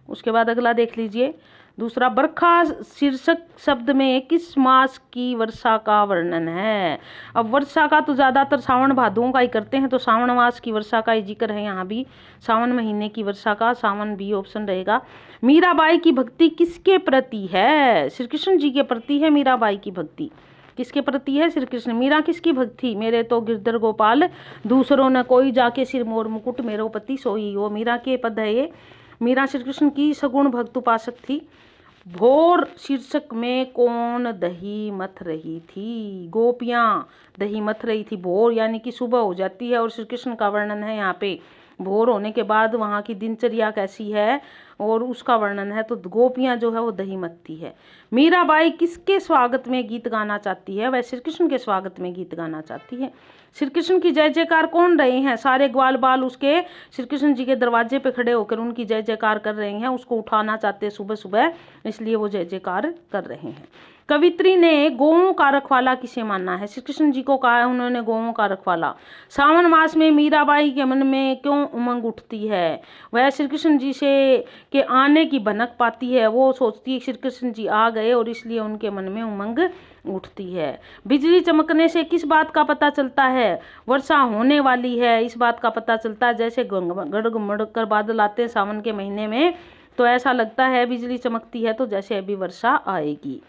उसके बाद अगला देख लीजिए, दूसरा, बरखा शीर्षक शब्द में किस मास की वर्षा का वर्णन है? अब वर्षा का तो ज्यादातर सावन भादुओं का ही करते हैं, तो सावन मास की वर्षा का ही जिक्र है यहाँ भी, सावन महीने की वर्षा का, सावन बी ऑप्शन रहेगा। मीराबाई की भक्ति किसके प्रति है? श्री कृष्ण जी के प्रति है मीराबाई की भक्ति। किसके प्रति है? श्री कृष्ण। मीरा किसकी भक्ति? मेरे तो गिरधर गोपाल दूसरों न कोई, जाके सिर मोर मुकुट मेरो पति सोई। वो मीरा के पद है ये। मीरा श्री कृष्ण की सगुण भक्त उपासक थी। भोर शीर्षक में कौन दही मथ रही थी? गोपियां दही मथ रही थी। भोर यानी कि सुबह हो जाती है और श्री कृष्ण का वर्णन है यहाँ पे। भोर होने के बाद वहाँ की दिनचर्या कैसी है और उसका वर्णन है, तो गोपियां जो है वो दही मथती है। मीराबाई किसके स्वागत में गीत गाना चाहती है? वह श्री कृष्ण के स्वागत में गीत गाना चाहती है। श्री कृष्ण की जय जयकार कौन रहे हैं? सारे ग्वाल बाल उसके श्री कृष्ण जी के दरवाजे पे खड़े होकर उनकी जय जयकार कर रहे हैं, उसको उठाना चाहते हैं सुबह सुबह, इसलिए वो जय जयकार कर रहे हैं। कवित्री ने गौओं का रखवाला किसे माना है? श्री कृष्ण जी को कहा है उन्होंने गौओं का रखवाला। सावन मास में मीराबाई के मन में क्यों उमंग उठती है? वह श्री कृष्ण जी से के आने की भनक पाती है, वो सोचती है श्री कृष्ण जी आ गए और इसलिए उनके मन में उमंग उठती है। बिजली चमकने से किस बात का पता चलता है? वर्षा होने वाली है, इस बात का पता चलता है। जैसे गड़गड़ कर बादल आते हैं सावन के महीने में, तो ऐसा लगता है बिजली चमकती है तो जैसे अभी वर्षा आएगी।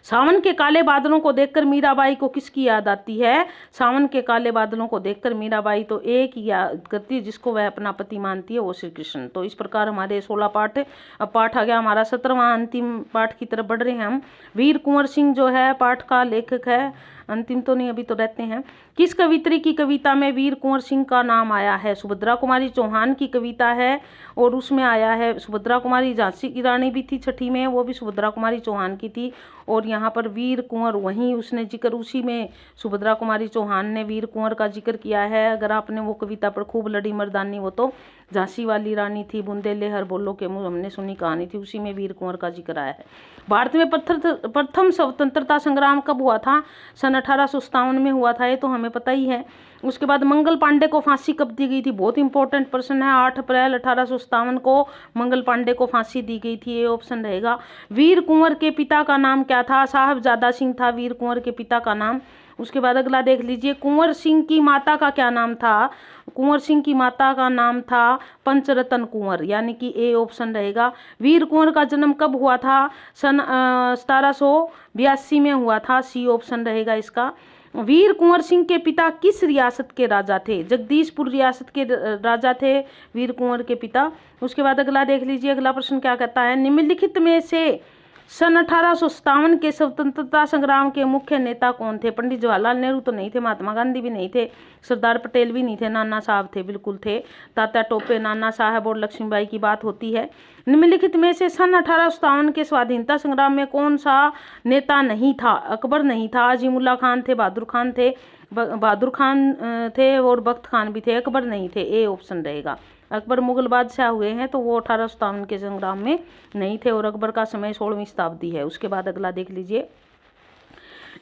सावन के काले बादलों को देखकर मीराबाई को किसकी याद आती है? सावन के काले बादलों को देखकर मीराबाई तो एक ही याद करती है जिसको वह अपना पति मानती है, वो श्री कृष्ण। तो इस प्रकार हमारे 16 पाठ, अब पाठ आ गया हमारा 17वां अंतिम पाठ की तरफ बढ़ रहे हैं हम। वीर कुंवर सिंह जो है पाठ का लेखक है, अंतिम तो नहीं, अभी तो रहते हैं। किस कवित्री की कविता में वीर कुंवर सिंह का नाम आया है? सुभद्रा कुमारी चौहान की कविता है और उसमें आया है सुभद्रा कुमारी। झांसी की रानी भी थी छठी में, वो भी सुभद्रा कुमारी चौहान की थी, और यहाँ पर वीर कुंवर वहीं उसने जिक्र, उसी में सुभद्रा कुमारी चौहान ने वीर कुंवर का जिक्र किया है। अगर आपने वो कविता पर खूब लड़ी मर्दानी, वो तो झांसी वाली रानी थी, बुंदेले हर बोलो के मुँह हमने सुनी कहानी थी, उसी में वीर कुंवर का जिक्र आया है। भारत में प्रथम स्वतंत्रता संग्राम कब हुआ था? सन 1857 में हुआ था, ये तो हमें पता ही है। उसके बाद मंगल पांडे को फांसी कब दी गई थी? बहुत इंपॉर्टेंट प्रश्न है। 8 अप्रैल 1857 को मंगल पांडे को फांसी दी गई थी, ये ऑप्शन रहेगा। वीर कुंवर के पिता का नाम क्या था? साहबजादा सिंह था वीर कुंवर के पिता का नाम। उसके बाद अगला देख लीजिए, कुंवर सिंह की माता का क्या नाम था? कुंवर सिंह की माता का नाम था पंचरतन कुंवर, यानी कि ए ऑप्शन रहेगा। वीर कुंवर का जन्म कब हुआ था? सन 1782 में हुआ था, सी ऑप्शन रहेगा इसका। वीर कुंवर सिंह के पिता किस रियासत के राजा थे? जगदीशपुर रियासत के राजा थे वीर कुंवर के पिता। उसके बाद अगला देख लीजिए, अगला प्रश्न क्या कहता है, निम्नलिखित में से सन 1857 के स्वतंत्रता संग्राम के मुख्य नेता कौन थे? पंडित जवाहरलाल नेहरू तो नहीं थे, महात्मा गांधी भी नहीं थे, सरदार पटेल भी नहीं थे, नाना साहब थे, बिल्कुल थे। तात्या टोपे, नाना साहब और लक्ष्मीबाई की बात होती है। निम्नलिखित में से सन 1857 के स्वाधीनता संग्राम में कौन सा नेता नहीं था? अकबर नहीं था, अजीमुल्ला खान थे, बहादुर खान थे और बख्त खान भी थे, अकबर नहीं थे, ए ऑप्शन रहेगा। अकबर मुगल बादशाह हुए हैं तो वो 1857 के संग्राम में नहीं थे और अकबर का समय 16वीं शताब्दी है। उसके बाद अगला देख लीजिए,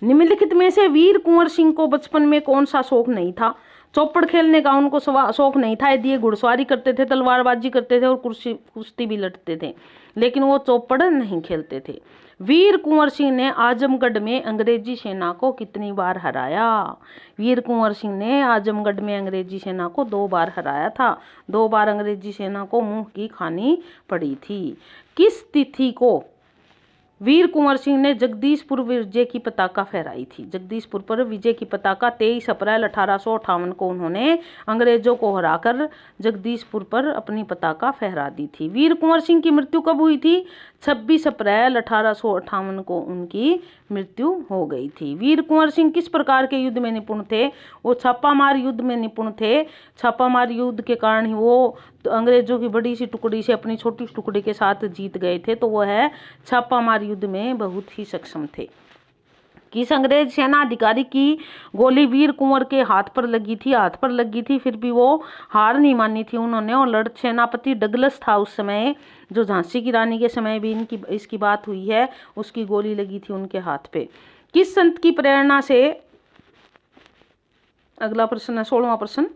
निम्नलिखित में से वीर कुंवर सिंह को बचपन में कौन सा शौक नहीं था? चौपड़ खेलने का उनको शौक नहीं था, यदि ये घुड़सवारी करते थे, तलवारबाजी करते थे और कुश्ती भी लड़ते थे, लेकिन वो चौपड़ नहीं खेलते थे। वीर कुंवर सिंह ने आजमगढ़ में अंग्रेजी सेना को कितनी बार हराया? वीर कुंवर सिंह ने आजमगढ़ में अंग्रेजी सेना को 2 बार हराया था। 2 बार अंग्रेजी सेना को मुंह की खानी पड़ी थी। किस तिथि को वीर कुंवर सिंह ने जगदीशपुर विजय की पताका फहराई थी? जगदीशपुर पर विजय की पताका 23 अप्रैल 1858 को उन्होंने अंग्रेजों को हराकर जगदीशपुर पर अपनी पताका फहरा दी थी। वीर कुंवर सिंह की मृत्यु कब हुई थी? 26 अप्रैल 1858 को उनकी मृत्यु हो गई थी। वीर कुंवर सिंह किस प्रकार के युद्ध में निपुण थे? वो छापामार युद्ध में निपुण थे। छापामार युद्ध के कारण ही वो अंग्रेजों की बड़ी सी टुकड़ी से अपनी छोटी टुकड़ी के साथ जीत गए थे। तो वो है छापामार युद्ध में बहुत ही सक्षम थे। किस अंग्रेज सेना अधिकारी की गोली वीर कुंवर के हाथ पर लगी थी? हाथ पर लगी थी, फिर भी वो हार नहीं मानी थी उन्होंने। और लड़ सेनापति डगलस था उस समय, जो झांसी की रानी के समय भी इसकी बात हुई है, उसकी गोली लगी थी उनके हाथ पे। किस संत की प्रेरणा से, अगला प्रश्न है 16वां प्रश्न,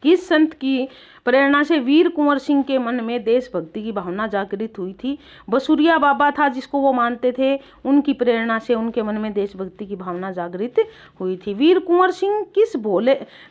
किस संत की प्रेरणा से वीर कुंवर सिंह के मन में देशभक्ति की भावना जागृत हुई थी? बसुरिया बाबा था जिसको वो मानते थे, उनकी प्रेरणा से उनके मन में देशभक्ति की भावना जागृत हुई थी। वीर कुंवर सिंह किस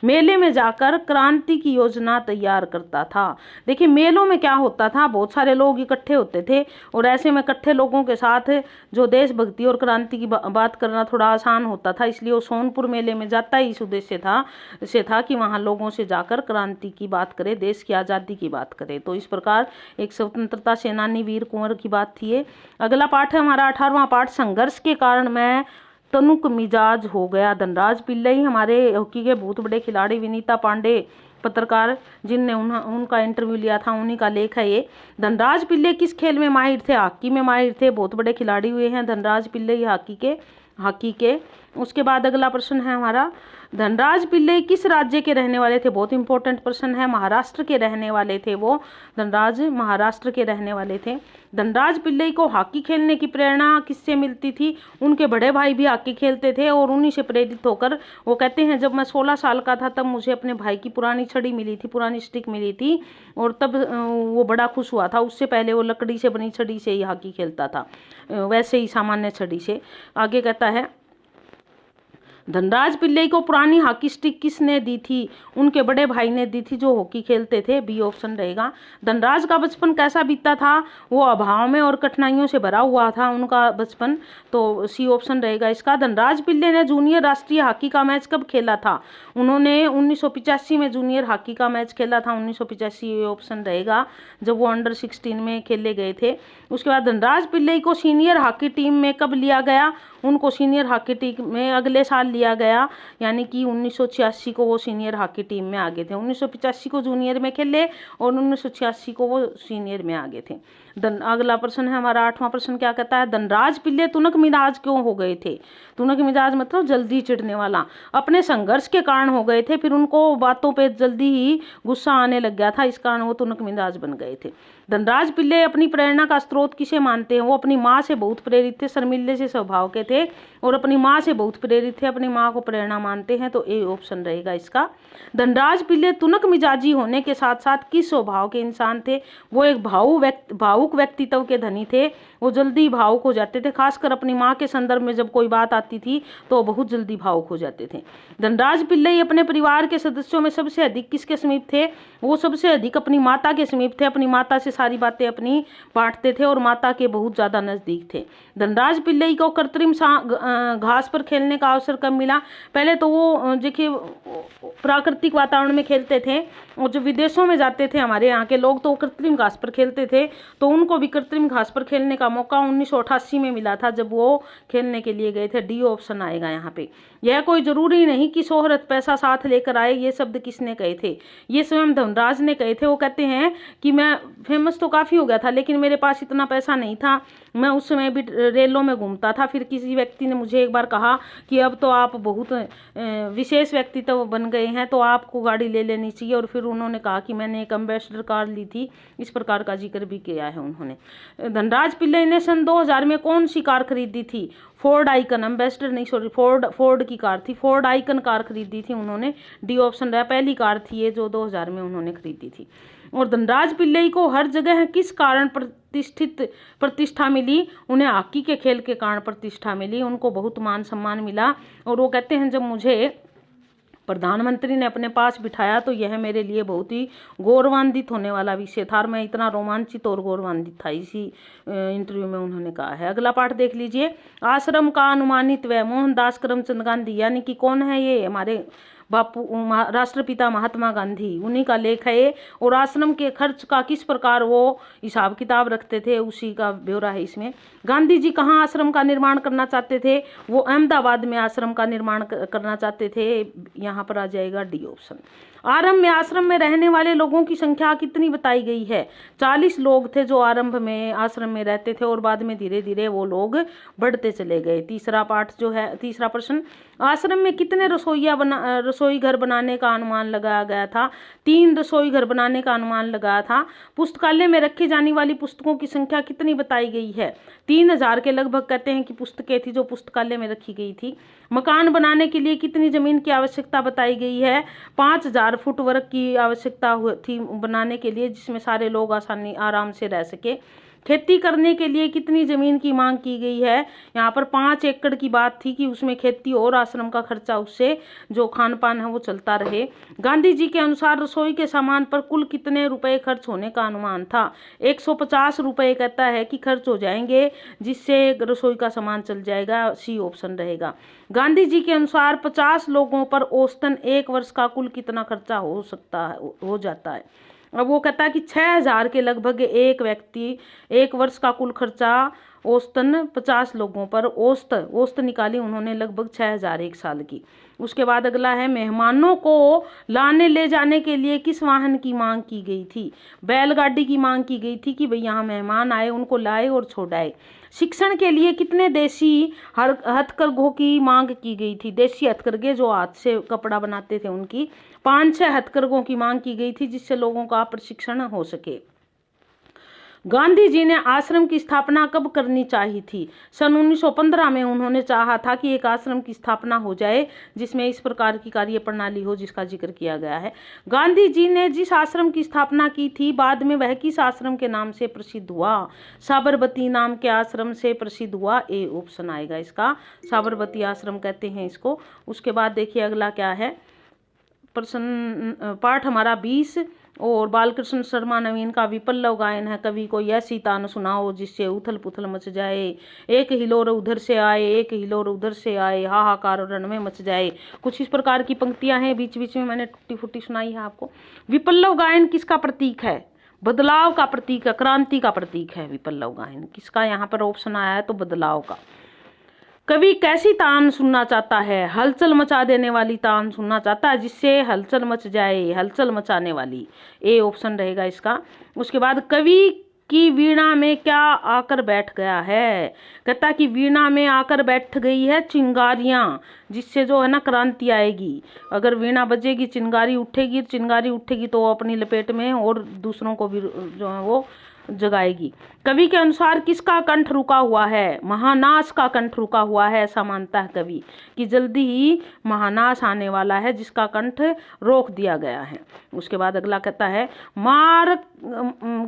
मेले में जाकर क्रांति की योजना तैयार करता था? देखिए, मेलों में क्या होता था, बहुत सारे लोग इकट्ठे होते थे और ऐसे में इकट्ठे लोगों के साथ जो देशभक्ति और क्रांति की बात करना थोड़ा आसान होता था, इसलिए वो सोनपुर मेले में जाता ही इस उद्देश्य था कि वहाँ लोगों से जाकर क्रांति की बात करे, देश की आज़ादी की बात करें। तो इस प्रकार एक स्वतंत्रता सेनानी वीर कुंवर की बात थी। अगला पाठ है हमारा 18वां पाठ, संघर्ष के कारण मैं तनुक मिजाज हो गया। धनराज पिल्लई हमारे हॉकी के बहुत बड़े खिलाड़ी, विनीता पांडे पत्रकार जिनने उनका इंटरव्यू लिया था, उन्हीं का लेख है ये। धनराज पिल्लई किस खेल में माहिर थे? हॉकी में माहिर थे। बहुत बड़े खिलाड़ी हुए हैं धनराज पिल्लई हॉकी के। उसके बाद अगला प्रश्न है हमारा, धनराज पिल्लई किस राज्य के रहने वाले थे? बहुत इंपॉर्टेंट प्रश्न है। महाराष्ट्र के रहने वाले थे वो। धनराज महाराष्ट्र के रहने वाले थे। धनराज पिल्लई को हॉकी खेलने की प्रेरणा किससे मिलती थी? उनके बड़े भाई भी हॉकी खेलते थे और उन्हीं से प्रेरित होकर वो कहते हैं, जब मैं 16 साल का था तब मुझे अपने भाई की पुरानी छड़ी मिली थी, पुरानी स्टिक मिली थी और तब वो बड़ा खुश हुआ था। उससे पहले वो लकड़ी से बनी छड़ी से ही हॉकी खेलता था, वैसे ही सामान्य छड़ी से। आगे कहता है, धनराज पिल्लई को पुरानी हॉकी स्टिक किसने दी थी? उनके बड़े भाई ने दी थी जो हॉकी खेलते थे। बी ऑप्शन रहेगा। धनराज का बचपन कैसा बीता था? वो अभाव में और कठिनाइयों से भरा हुआ था उनका बचपन, तो सी ऑप्शन रहेगा इसका। धनराज पिल्लई ने जूनियर राष्ट्रीय हॉकी का मैच कब खेला था? उन्होंने 1985 में जूनियर हॉकी का मैच खेला था। 1985 ऑप्शन रहेगा, जब वो अंडर 16 में खेले गए थे। उसके बाद धनराज पिल्लई को सीनियर हॉकी टीम में कब लिया गया? उनको सीनियर हॉकी टीम में अगले साल लिया गया, यानी कि 1986 को वो सीनियर हॉकी टीम में आ गए थे। 1985 को जूनियर में खेले और 1986 को वो सीनियर में आ गए थे। अगला प्रश्न है हमारा 8वां प्रश्न, क्या कहता है, धनराज पिल्लई तुनक मिजाज क्यों हो गए थे? तुनक मिजाज मतलब जल्दी चिढ़ने वाला। अपने संघर्ष के कारण हो गए थे, फिर उनको बातों पे जल्दी ही गुस्सा आने लग गया था, इस कारण वो तुनक मिजाज बन गए थे। धनराज पिल्लई अपनी प्रेरणा का स्रोत किसे मानते हैं? वो अपनी माँ से बहुत प्रेरित थे, शर्मिले से स्वभाव के थे और अपनी माँ से बहुत प्रेरित थे, अपनी माँ को प्रेरणा मानते हैं, तो ए ऑप्शन रहेगा इसका। धनराज पिल्लई तुनक मिजाजी होने के साथ साथ किस स्वभाव के इंसान थे? वो एक भावुक व्यक्तित्व के धनी थे। वो जल्दी भावुक हो जाते थे, खासकर अपनी माँ के संदर्भ में जब कोई बात आती थी तो बहुत जल्दी भावुक हो जाते थे। धनराज पिल्लई अपने परिवार के सदस्यों में सबसे अधिक किसके समीप थे? वो सबसे अधिक अपनी माता के समीप थे। अपनी माता से सारी बातें अपनी बांटते थे और माता के बहुत ज्यादा नजदीक थे। धनराज पिल्लई को कृत्रिम घास पर खेलने का अवसर कब मिला? पहले तो वो देखिए प्राकृतिक वातावरण में खेलते थे और जो विदेशों में जाते थे हमारे यहाँ के लोग तो कृत्रिम घास पर खेलते थे, तो उनको भी कृत्रिम घास पर खेलने का मौका 1988 में मिला था जब वो खेलने के लिए गए थे। डी ऑप्शन आएगा यहाँ पे। यह कोई जरूरी नहीं कि शोहरत पैसा साथ लेकर आए, ये शब्द किसने कहे थे? ये स्वयं धनराज ने कहे थे। वो कहते हैं कि मैं फेमस तो काफ़ी हो गया था लेकिन मेरे पास इतना पैसा नहीं था, मैं उस समय भी रेलों में घूमता था। फिर किसी व्यक्ति ने मुझे एक बार कहा कि अब तो आप बहुत विशेष व्यक्तित्व बन गए हैं तो आपको गाड़ी ले लेनी चाहिए, और फिर उन्होंने कहा कि मैंने एक एम्बेसडर कार ली थी, इस प्रकार का जिक्र भी किया है उन्होंने। धनराज पिल्लई ने सन 2000 में कौन सी कार खरीदी थी? फोर्ड आइकन, एम्बेसडर नहीं सॉरी, फोर्ड की कार थी, फोर्ड आइकन कार खरीदी थी उन्होंने। डी ऑप्शन रहा, पहली कार थी ये जो 2000 में उन्होंने खरीदी थी। और धनराज पिल्लई को हर जगह किस कारण प्रतिष्ठा मिली? उन्हें हॉकी के खेल के कारण प्रतिष्ठा मिली, उनको बहुत मान सम्मान मिला। और वो कहते हैं जब मुझे प्रधानमंत्री ने अपने पास बिठाया तो यह मेरे लिए बहुत ही गौरवान्वित होने वाला विषय था और मैं इतना रोमांचित और गौरवान्वित था, इसी इंटरव्यू में उन्होंने कहा है। अगला पाठ देख लीजिए, आश्रम का अनुमानित व्यय। मोहनदास करमचंद गांधी, यानी कि कौन है ये? हमारे बापू राष्ट्रपिता महात्मा गांधी, उन्हीं का लेख है ये। और आश्रम के खर्च का किस प्रकार वो हिसाब किताब रखते थे, उसी का ब्यौरा है इसमें। गांधी जी कहाँ आश्रम का निर्माण करना चाहते थे? वो अहमदाबाद में आश्रम का निर्माण करना चाहते थे। यहाँ पर आ जाएगा डी ऑप्शन। आरंभ में आश्रम में रहने वाले लोगों की संख्या कितनी बताई गई है? 40 लोग थे जो आरंभ में आश्रम में रहते थे और बाद में धीरे धीरे वो लोग बढ़ते चले गए। तीसरा पाठ जो है, तीसरा प्रश्न, आश्रम में कितने रसोई घर बनाने का अनुमान लगाया गया था? 3 रसोई घर बनाने का अनुमान लगाया था। पुस्तकालय में रखी जाने वाली पुस्तकों की संख्या कितनी बताई गई है? 3000 के लगभग कहते हैं कि पुस्तकें थी जो पुस्तकालय में रखी गई थी। मकान बनाने के लिए कितनी जमीन की आवश्यकता बताई गई है? 5000 फुट वर्ग की आवश्यकता थी बनाने के लिए, जिसमें सारे लोग आसानी आराम से रह सके। खेती करने के लिए कितनी जमीन की मांग की गई है? यहाँ पर 5 एकड़ की बात थी कि उसमें खेती और आश्रम का खर्चा, उससे जो खान पान है वो चलता रहे। गांधी जी के अनुसार रसोई के सामान पर कुल कितने रुपए खर्च होने का अनुमान था? 150 रुपए कहता है कि खर्च हो जाएंगे, जिससे रसोई का सामान चल जाएगा। सी ऑप्शन रहेगा। गांधी जी के अनुसार 50 लोगों पर औसतन 1 वर्ष का कुल कितना खर्चा हो जाता है? अब वो कहता है कि 6000 के लगभग एक व्यक्ति 1 वर्ष का कुल खर्चा औसतन 50 लोगों पर औसत निकाली उन्होंने लगभग 6000 एक साल की। उसके बाद अगला है, मेहमानों को लाने ले जाने के लिए किस वाहन की मांग की गई थी? बैलगाड़ी की मांग की गई थी कि भाई यहाँ मेहमान आए, उनको लाए और छोड़ाए। शिक्षण के लिए कितने देसी हथकरघों की मांग की गई थी? देसी हथकरघे जो हाथ से कपड़ा बनाते थे उनकी 5-6 हथकरघों की मांग की गई थी, जिससे लोगों का प्रशिक्षण हो सके। गांधी जी ने आश्रम की स्थापना कब करनी चाहिए थी? सन 1915 में उन्होंने चाहा था कि एक आश्रम की स्थापना हो जाए जिसमें इस प्रकार की कार्य प्रणाली हो जिसका जिक्र किया गया है। गांधी जी ने जिस आश्रम की स्थापना की थी बाद में वह किस आश्रम के नाम से प्रसिद्ध हुआ? साबरमती नाम के आश्रम से प्रसिद्ध हुआ। ए ऑप्शन आएगा इसका, साबरमती आश्रम कहते हैं इसको। उसके बाद देखिए अगला क्या है, प्रश्न पाठ हमारा 20 और बालकृष्ण शर्मा नवीन का विपल्लव गायन है। कवि को यह सीतान सुनाओ जिससे उथल पुथल मच जाए, एक हिलोर उधर से आए, एक हिलोर उधर से आए, हाहाकार रण में मच जाए। कुछ इस प्रकार की पंक्तियां हैं, बीच बीच में मैंने टूटी फूटी सुनाई है आपको। विपल्लव गायन किसका प्रतीक है? बदलाव का प्रतीक है, क्रांति का प्रतीक है विपल्लव गायन। किसका यहाँ पर ऑप्शन आया है? तो बदलाव का। कवि कैसी तान सुनना चाहता है? हलचल मचा देने वाली तान सुनना चाहता है, जिससे हलचल मच जाए, हलचल मचाने वाली। ए ऑप्शन रहेगा इसका। उसके बाद कवि की वीणा में क्या आकर बैठ गया है? कहता कि वीणा में आकर बैठ गई है चिंगारियां, जिससे जो है ना क्रांति आएगी। अगर वीणा बजेगी, चिंगारी उठेगी तो अपनी लपेट में और दूसरों को भी जो है वो जगाएगी। कवि के अनुसार किसका कंठ रुका हुआ है? महानाश का कंठ रुका हुआ है। ऐसा मानता है कवि कि जल्दी ही महानाश आने वाला है, जिसका कंठ रोक दिया गया है। उसके बाद अगला कहता है, मारक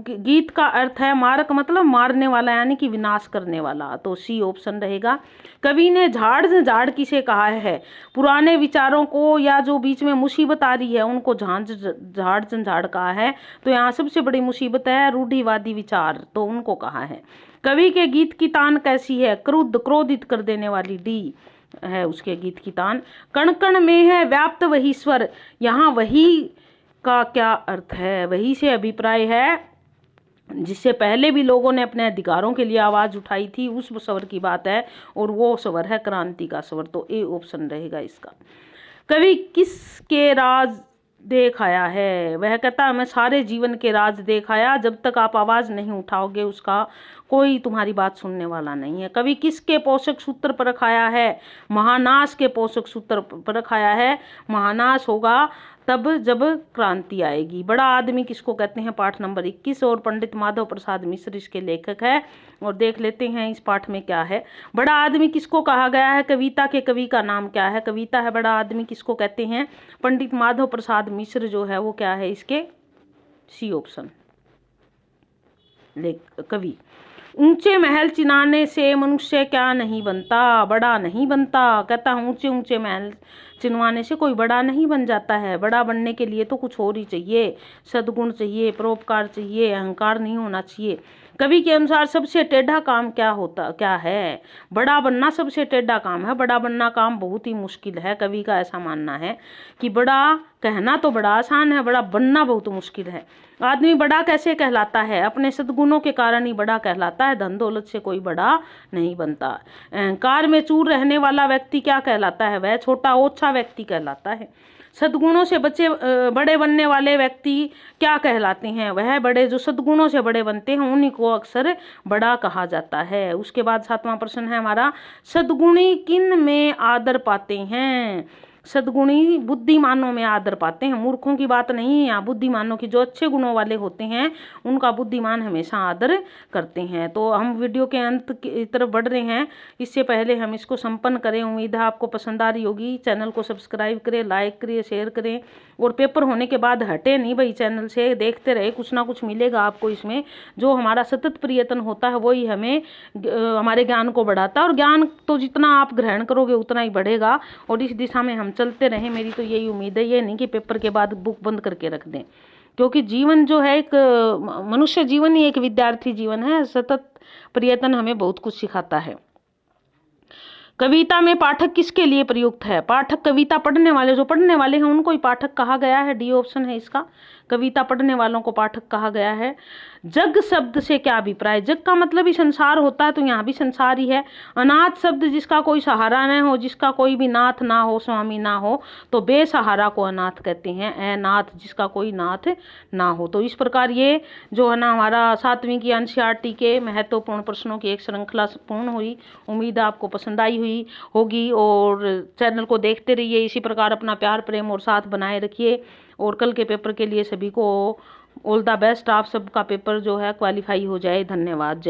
गीत का अर्थ है, मारक मतलब मारने वाला यानी कि विनाश करने वाला। तो सी ऑप्शन रहेगा। कवि ने झाड़ किसे कहा है? पुराने विचारों को या जो बीच में मुसीबत आ रही है उनको झाड़ झंझाड़ कहा है। तो यहाँ सबसे बड़ी मुसीबत है रूढ़िवादी विचार, तो उनको कहा है। कवि के गीत की तान कैसी है? क्रोधित कर देने वाली। डी है उसके गीत की तान। कण कण में है व्याप्त वही स्वर, यहाँ वही का क्या अर्थ है? वही से अभिप्राय है जिससे पहले भी लोगों ने अपने अधिकारों के लिए आवाज उठाई थी, उस स्वर की बात है, और वो स्वर है क्रांति का स्वर। तो ए ऑप्शन रहेगा इसका। कवि किसके राज देख आया है? वह कहता है मैं सारे जीवन के राज देख आया, जब तक आप आवाज नहीं उठाओगे उसका कोई तुम्हारी बात सुनने वाला नहीं है। कवि किसके पोषक सूत्र पर रखाया है? महानाश के पोषक सूत्र पर रखाया है। महानाश होगा तब जब क्रांति आएगी। बड़ा आदमी किसको कहते हैं? पाठ नंबर 21 और पंडित माधव प्रसाद मिश्र इसके लेखक है। और देख लेते हैं इस पाठ में क्या है। बड़ा आदमी किसको कहा गया है? कविता के कवि का नाम क्या है? कविता है बड़ा आदमी किसको कहते हैं? पंडित माधव प्रसाद मिश्र जो है वो क्या है इसके सी ऑप्शन। कवि, ऊंचे महल चिनाने से मनुष्य क्या नहीं बनता, बड़ा नहीं बनता। कहता है ऊंचे ऊंचे महल चिनवाने से कोई बड़ा नहीं बन जाता है। बड़ा बनने के लिए तो कुछ और ही चाहिए, सद्गुण चाहिए, परोपकार चाहिए, अहंकार नहीं होना चाहिए। कवि के अनुसार सबसे टेढ़ा काम क्या है? बड़ा बनना सबसे टेढ़ा काम है। बड़ा बनना काम बहुत ही मुश्किल है। कवि का ऐसा मानना है कि बड़ा कहना तो बड़ा आसान है, बड़ा बनना बहुत मुश्किल है। आदमी बड़ा कैसे कहलाता है? अपने सद्गुणों के कारण ही बड़ा कहलाता है। धन दौलत से कोई बड़ा नहीं बनता। अहंकार में चूर रहने वाला व्यक्ति क्या कहलाता है? वह छोटा ओछा व्यक्ति कहलाता है। सद्गुणों से बड़े बनने वाले व्यक्ति क्या कहलाते हैं? वह बड़े जो सद्गुणों से बड़े बनते हैं उन्हीं को अक्सर बड़ा कहा जाता है। उसके बाद 7वां प्रश्न है हमारा, सद्गुणी किन में आदर पाते हैं? सद्गुणी बुद्धिमानों में आदर पाते हैं। मूर्खों की बात नहीं है यहाँ, बुद्धिमानों की। जो अच्छे गुणों वाले होते हैं उनका बुद्धिमान हमेशा आदर करते हैं। तो हम वीडियो के अंत की तरफ बढ़ रहे हैं, इससे पहले हम इसको संपन्न करें। उम्मीद है आपको पसंद आ रही होगी। चैनल को सब्सक्राइब करें, लाइक करिए, शेयर करें और पेपर होने के बाद हटे नहीं भाई, चैनल से देखते रहे, कुछ ना कुछ मिलेगा आपको इसमें। जो हमारा सतत प्रयत्न होता है वही हमें हमारे ज्ञान को बढ़ाता है और ज्ञान तो जितना आप ग्रहण करोगे उतना ही बढ़ेगा और इस दिशा में हम चलते रहें। मेरी तो यही उम्मीद है, ये नहीं कि पेपर के बाद बुक बंद करके रख दें, क्योंकि जीवन जो है एक मनुष्य जीवन ही एक विद्यार्थी जीवन है। सतत प्रयत्न हमें बहुत कुछ सिखाता है। कविता में पाठक किसके लिए प्रयुक्त है? पाठक कविता पढ़ने वाले, जो पढ़ने वाले हैं उनको ही पाठक कहा गया है। डी ऑप्शन है इसका। कविता पढ़ने वालों को पाठक कहा गया है। जग शब्द से क्या अभिप्राय? जग का मतलब ही संसार होता है, तो यहाँ भी संसार ही है। अनाथ शब्द जिसका कोई सहारा न हो, जिसका कोई भी नाथ ना हो, स्वामी ना हो, तो बेसहारा को अनाथ कहते हैं। अनाथ जिसका कोई नाथ ना हो। तो इस प्रकार ये जो है ना हमारा 7वीं की एनसीईआरटी के महत्वपूर्ण प्रश्नों की एक श्रृंखला पूर्ण हुई। उम्मीद है आपको पसंद आई होगी और चैनल को देखते रहिए। इसी प्रकार अपना प्यार प्रेम और साथ बनाए रखिए और कल के पेपर के लिए सभी को ऑल द बेस्ट। आप सबका पेपर जो है क्वालिफाई हो जाए। धन्यवाद।